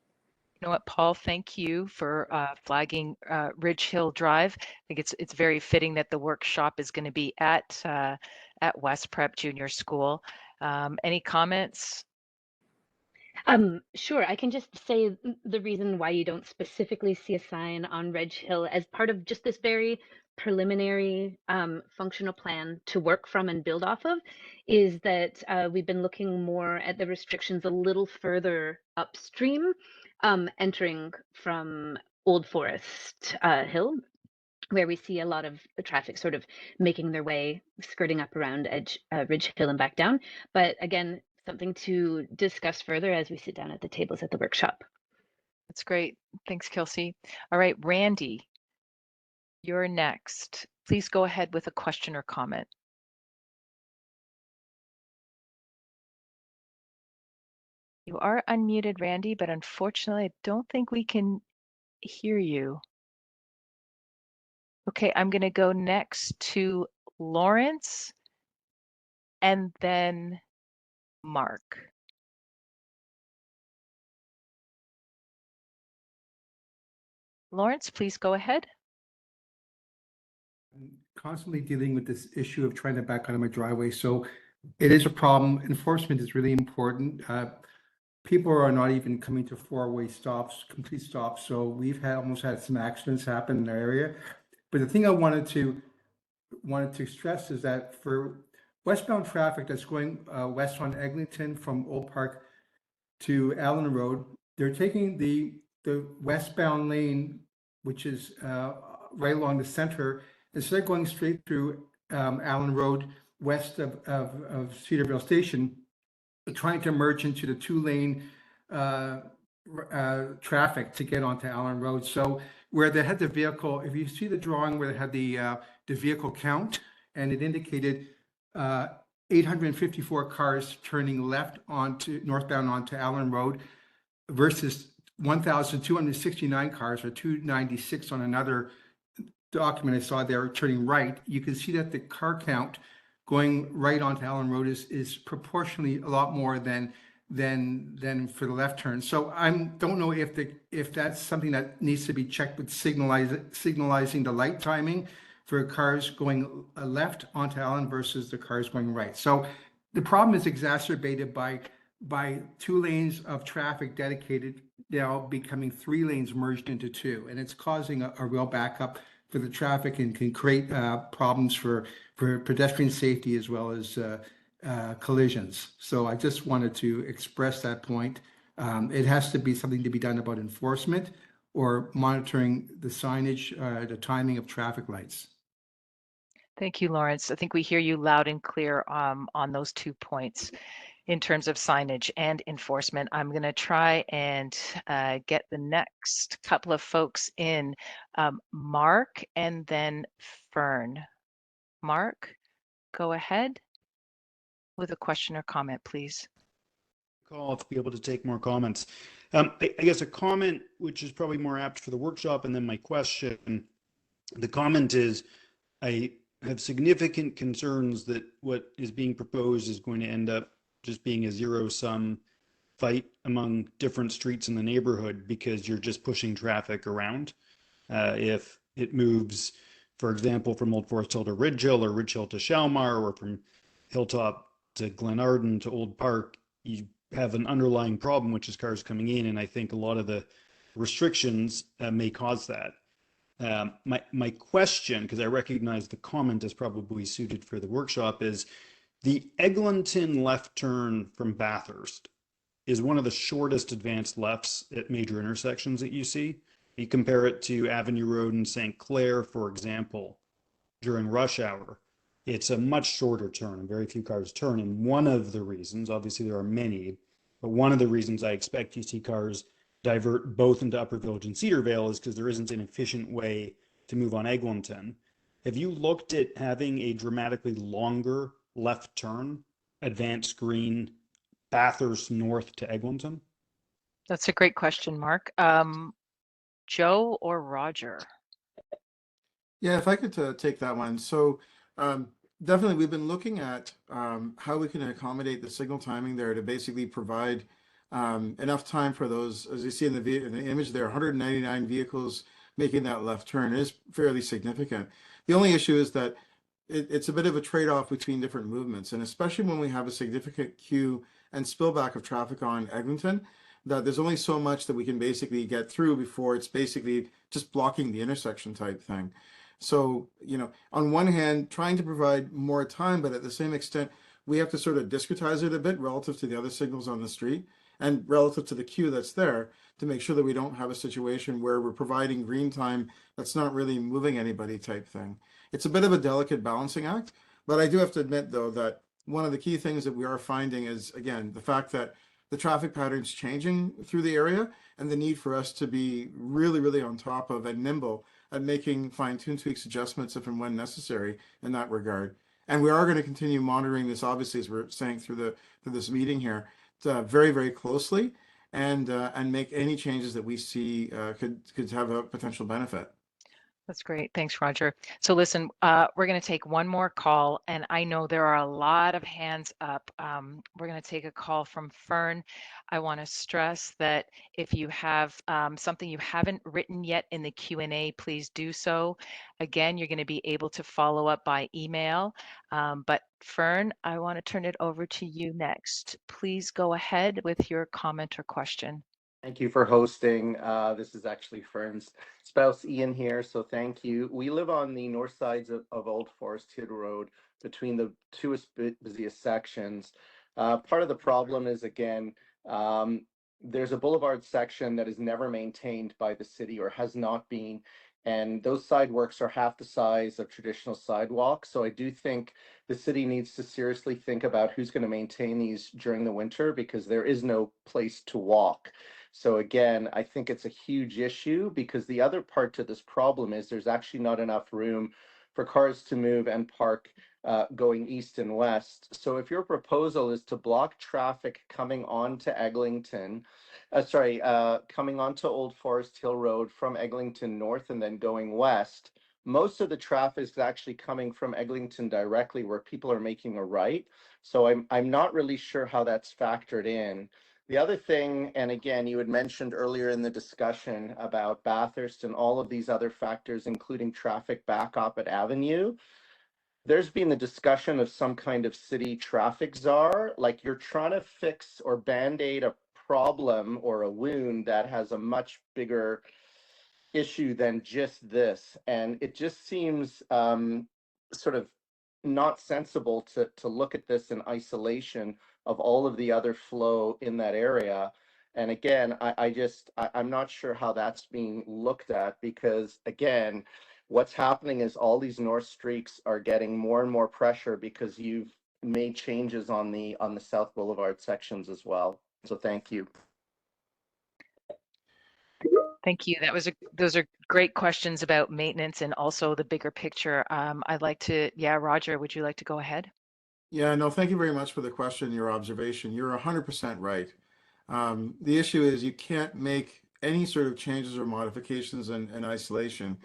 You know what, Paul, thank you for flagging Ridge Hill Drive. I think it's very fitting that the workshop is going to be at West Prep Junior School. Any comments? Sure. I can just say the reason why you don't specifically see a sign on Ridge Hill as part of just this very preliminary functional plan to work from and build off of is that we've been looking more at the restrictions a little further upstream, entering from Old Forest Hill, where we see a lot of traffic sort of making their way, skirting up around Ridge Hill and back down. But again, something to discuss further as we sit down at the tables at the workshop. That's great. Thanks, Kelsey. All right, Randy, you're next. Please go ahead with a question or comment. You are unmuted, Randy, but unfortunately, I don't think we can hear you. Okay, I'm going to go next to Lawrence and then Mark. Lawrence, please go ahead. I'm constantly dealing with this issue of trying to back out of my driveway. So it is a problem. Enforcement is really important. People are not even coming to four-way stops, complete stops. So we've almost had some accidents happen in our area. But the thing I wanted to stress is that for westbound traffic that's going west on Eglinton from Old Park to Allen Road, they're taking the westbound lane, which is right along the center, instead of going straight through Allen Road west of Cedarville Station, trying to merge into the two-lane traffic to get onto Allen Road. So where they had the vehicle, if you see the drawing where they had the vehicle count, and it indicated 854 cars turning left northbound onto Allen Road versus 1,269 cars or 296 on another document I saw there turning right. You can see that the car count going right onto Allen Road is proportionally a lot more than for the left turn. So I don't know if that's something that needs to be checked with signalizing the light timing for cars going left onto Allen versus the cars going right. So the problem is exacerbated by 2 lanes of traffic dedicated now becoming 3 lanes merged into 2, and it's causing a real backup for the traffic and can create problems for pedestrian safety as well as collisions. So I just wanted to express that point. It has to be something to be done about enforcement or monitoring the signage, the timing of traffic lights. Thank you, Lawrence. I think we hear you loud and clear on those 2 points in terms of signage and enforcement. I'm going to try and get the next couple of folks in, Mark and then Fern. Mark, go ahead with a question or comment, please. Call to be able to take more comments. I guess a comment which is probably more apt for the workshop, and then my question. The comment is, I have significant concerns that what is being proposed is going to end up just being a zero-sum fight among different streets in the neighborhood because you're just pushing traffic around. If it moves, for example, from Old Forest Hill to Ridge Hill or Ridge Hill to Shalmar or from Hilltop to Glenarden to Old Park, you have an underlying problem, which is cars coming in. And I think a lot of the restrictions may cause that. My question, because I recognize the comment is probably suited for the workshop, is the Eglinton left turn from Bathurst is one of the shortest advanced lefts at major intersections that you see. You compare it to Avenue Road in St. Clair, for example, during rush hour. It's a much shorter turn and very few cars turn. And one of the reasons, obviously there are many, but one of the reasons I expect you see cars divert both into Upper Village and Cedarvale is because there isn't an efficient way to move on Eglinton. Have you looked at having a dramatically longer left turn, advanced green, Bathurst north to Eglinton? That's a great question, Mark. Joe or Roger? Yeah, if I could take that one. So definitely we've been looking at how we can accommodate the signal timing there to basically provide enough time for those, as you see in the image there, 199 vehicles making that left turn is fairly significant. The only issue is that it's a bit of a trade-off between different movements, and especially when we have a significant queue and spillback of traffic on Eglinton, that there's only so much that we can basically get through before it's basically just blocking the intersection type thing. So, you know, on one hand, trying to provide more time, but at the same extent, we have to sort of discretize it a bit relative to the other signals on the street and relative to the queue that's there to make sure that we don't have a situation where we're providing green time that's not really moving anybody type thing. It's a bit of a delicate balancing act, but I do have to admit, though, that one of the key things that we are finding is, again, the fact that the traffic patterns changing through the area and the need for us to be really, really on top of and nimble at making fine-tuned tweaks, adjustments if and when necessary in that regard. And we are going to continue monitoring this, obviously, as we're saying through this meeting here, very, very closely, and make any changes that we see could have a potential benefit. That's great. Thanks, Roger. So listen, we're going to take one more call, and I know there are a lot of hands up. We're going to take a call from Fern. I want to stress that if you have something you haven't written yet in the Q&A, please do so. Again, you're going to be able to follow up by email. But Fern, I want to turn it over to you next. Please go ahead with your comment or question. Thank you for hosting. This is actually Fern's spouse, Ian, here, so thank you. We live on the north sides of Old Forest Hill Road between the two busiest sections. Part of the problem is, again, there's a boulevard section that is never maintained by the city or has not been, and those sidewalks are half the size of traditional sidewalks. So I do think the city needs to seriously think about who's going to maintain these during the winter, because there is no place to walk. So again, I think it's a huge issue, because the other part to this problem is there's actually not enough room for cars to move and park going east and west. So if your proposal is to block traffic coming onto Eglinton, coming onto Old Forest Hill Road from Eglinton north and then going west, most of the traffic is actually coming from Eglinton directly, where people are making a right. So I'm not really sure how that's factored in. The other thing, and again, you had mentioned earlier in the discussion about Bathurst and all of these other factors, including traffic backup at Avenue. There's been the discussion of some kind of city traffic czar, like you're trying to fix or band-aid a problem or a wound that has a much bigger issue than just this, and it just seems sort of not sensible to look at this in isolation of all of the other flow in that area. And again, I'm not sure how that's being looked at, because again, what's happening is all these north streaks are getting more and more pressure because you've made changes on the South Boulevard sections as well. So thank you. Thank you. Those are great questions about maintenance and also the bigger picture. I'd like to, Roger, would you like to go ahead? Yeah, no, thank you very much for the question, your observation. You're 100% right. The issue is you can't make any sort of changes or modifications in isolation.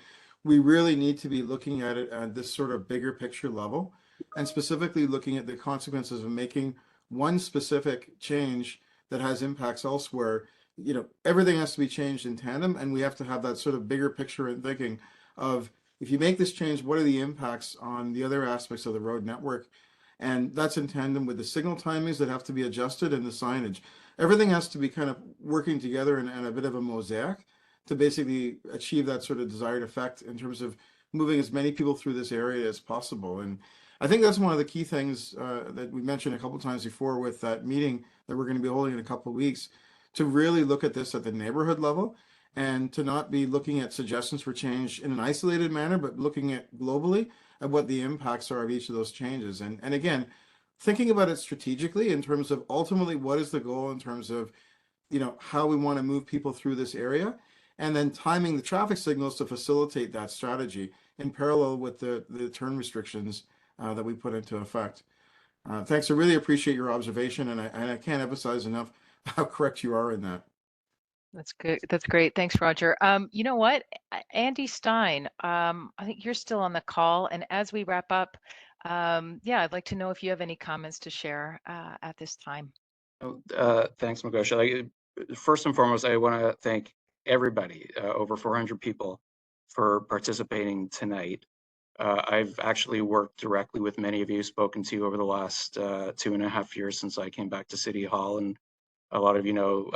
We really need to be looking at it at this sort of bigger picture level, and specifically looking at the consequences of making one specific change that has impacts elsewhere. You know, everything has to be changed in tandem, and we have to have that sort of bigger picture in thinking of, if you make this change, what are the impacts on the other aspects of the road network? And that's in tandem with the signal timings that have to be adjusted and the signage. Everything has to be kind of working together in a bit of a mosaic to basically achieve that sort of desired effect in terms of moving as many people through this area as possible. And I think that's one of the key things that we mentioned a couple of times before with that meeting that we're going to be holding in a couple of weeks, to really look at this at the neighborhood level and to not be looking at suggestions for change in an isolated manner, but looking at globally at what the impacts are of each of those changes. And again, thinking about it strategically in terms of ultimately what is the goal in terms of, you know, how we want to move people through this area, and then timing the traffic signals to facilitate that strategy in parallel with the turn restrictions that we put into effect. Thanks. I really appreciate your observation, and I can't emphasize enough how correct you are in that. That's good. That's great. Thanks, Roger. You know what, Andy Stein, I think you're still on the call, and as we wrap up, I'd like to know if you have any comments to share at this time. Thanks, Magosha. First and foremost, I want to thank everybody, over 400 people, for participating tonight. I've actually worked directly with many of you, spoken to you over the last 2.5 years since I came back to City Hall, and a lot of you know,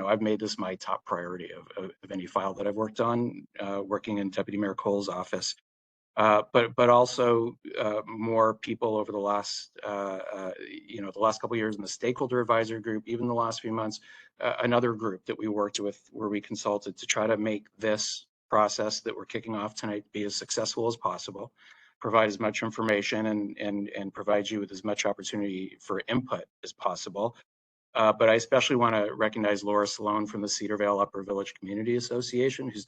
I've made this my top priority of any file that I've worked on, working in Deputy Mayor Cole's office. But also more people over the last, the last couple of years in the stakeholder advisory group, even the last few months, another group that we worked with where we consulted to try to make this process that we're kicking off tonight be as successful as possible, provide as much information and provide you with as much opportunity for input as possible. But I especially want to recognize Laura Salone from the Cedarvale Upper Village Community Association, who's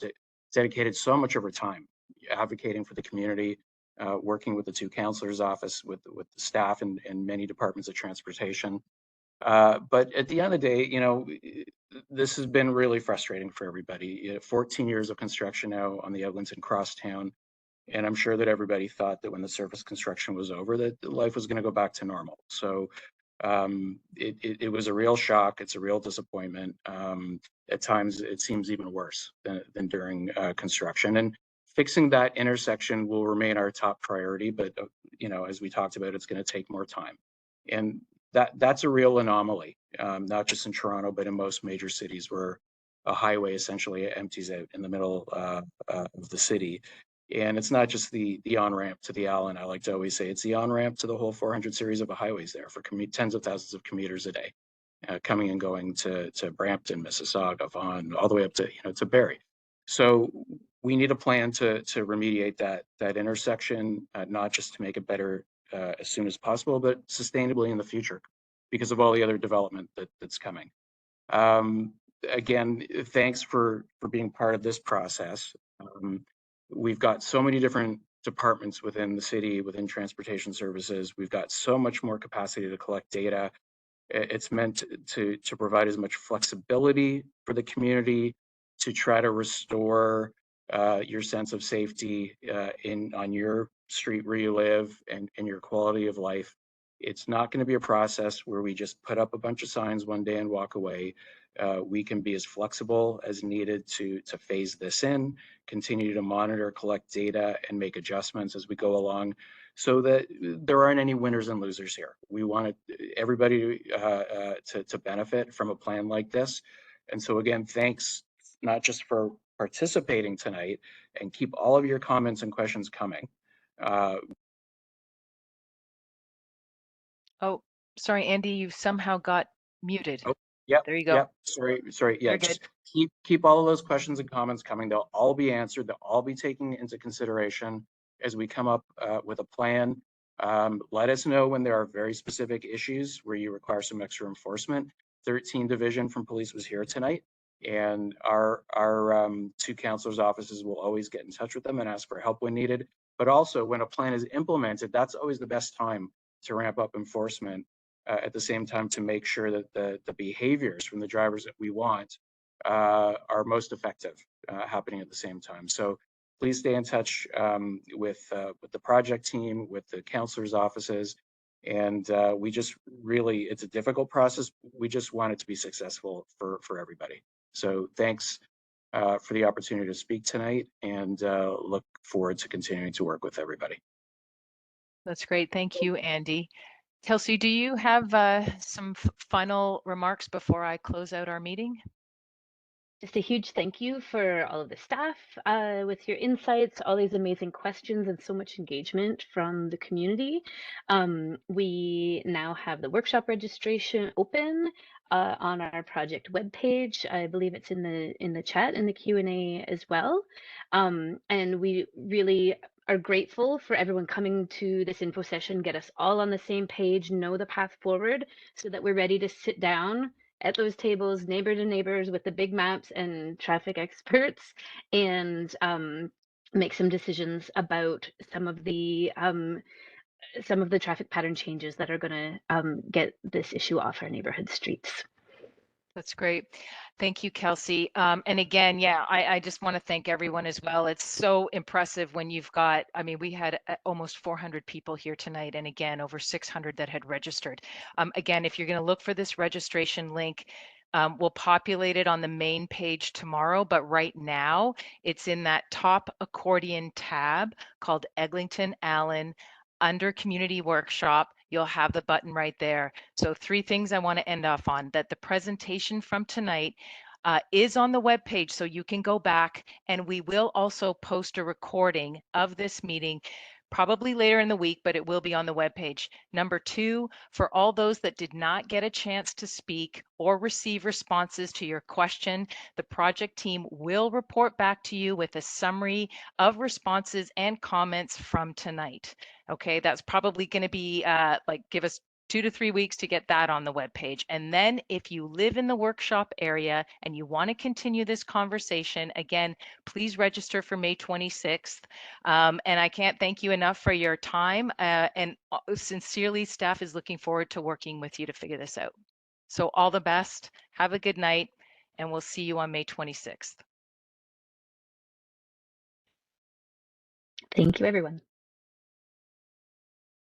dedicated so much of her time advocating for the community, working with the two councilors' office, with the staff and many departments of transportation. But at the end of the day, this has been really frustrating for everybody. 14 years of construction now on the Eglinton Crosstown, and I'm sure that everybody thought that when the surface construction was over, that life was going to go back to normal. So it was a real shock. It's a real disappointment. At times, it seems even worse than during construction. And fixing that intersection will remain our top priority. But as we talked about, it's going to take more time. And that's a real anomaly, not just in Toronto, but in most major cities where a highway essentially empties out in the middle of the city. And it's not just the on-ramp to the Allen. I like to always say it's the on-ramp to the whole 400 series of highways there for tens of thousands of commuters a day, coming and going to Brampton, Mississauga, Vaughan, all the way up to Barrie. So we need a plan to remediate that intersection, not just to make it better as soon as possible, but sustainably in the future because of all the other development that's coming. Again, thanks for being part of this process. We've got so many different departments within the city, within transportation services. We've got so much more capacity to collect data. It's meant to provide as much flexibility for the community to try to restore your sense of safety on your street where you live and your quality of life. It's not going to be a process where we just put up a bunch of signs one day and walk away. We can be as flexible as needed to phase this in, continue to monitor, collect data, and make adjustments as we go along so that there aren't any winners and losers here. We want everybody to benefit from a plan like this. And so again, thanks not just for participating tonight and keep all of your comments and questions coming. Oh, sorry, Andy, you somehow got muted. Oh, yep, There you go. yep. Sorry. Yeah, You're good. just keep all of those questions and comments coming. They'll all be answered. They'll all be taken into consideration as we come up with a plan. Let us know when there are very specific issues where you require some extra enforcement. 13 Division from Police was here tonight, and our two counselors' offices will always get in touch with them and ask for help when needed. But also, when a plan is implemented, that's always the best time to ramp up enforcement. At the same time, to make sure that the behaviors from the drivers that we want are most effective happening at the same time. So please stay in touch with the project team, with the counselors' offices. And we just really, it's a difficult process. We just want it to be successful for everybody. So thanks for the opportunity to speak tonight, and look forward to continuing to work with everybody. That's great. Thank you, Andy. Kelsey, do you have some final remarks before I close out our meeting? Just a huge thank you for all of the staff with your insights, all these amazing questions, and so much engagement from the community. We now have the workshop registration open on our project webpage. I believe it's in the chat in the Q&A as well. And we really are grateful for everyone coming to this info session, get us all on the same page, know the path forward, so that we're ready to sit down at those tables, neighbor to neighbors with the big maps and traffic experts, and make some decisions about some of the traffic pattern changes that are going to get this issue off our neighborhood streets. That's great. Thank you, Kelsey. And again, yeah, I just want to thank everyone as well. It's so impressive when you've got, I mean, we had almost 400 people here tonight, and again, over 600 that had registered. Again, if you're going to look for this registration link, we'll populate it on the main page tomorrow, but right now it's in that top accordion tab called Eglinton Allen under Community Workshop. You'll have the button right there. So 3 things I want to end off on: that the presentation from tonight is on the webpage, so you can go back, and we will also post a recording of this meeting probably later in the week, but it will be on the webpage. Number 2, for all those that did not get a chance to speak or receive responses to your question, the project team will report back to you with a summary of responses and comments from tonight. Okay, that's probably going to be give us 2 to 3 weeks to get that on the webpage. And then if you live in the workshop area and you want to continue this conversation, again, please register for May 26th. And I can't thank you enough for your time. And sincerely, staff is looking forward to working with you to figure this out. So all the best. Have a good night, and we'll see you on May 26th. Thank you, everyone.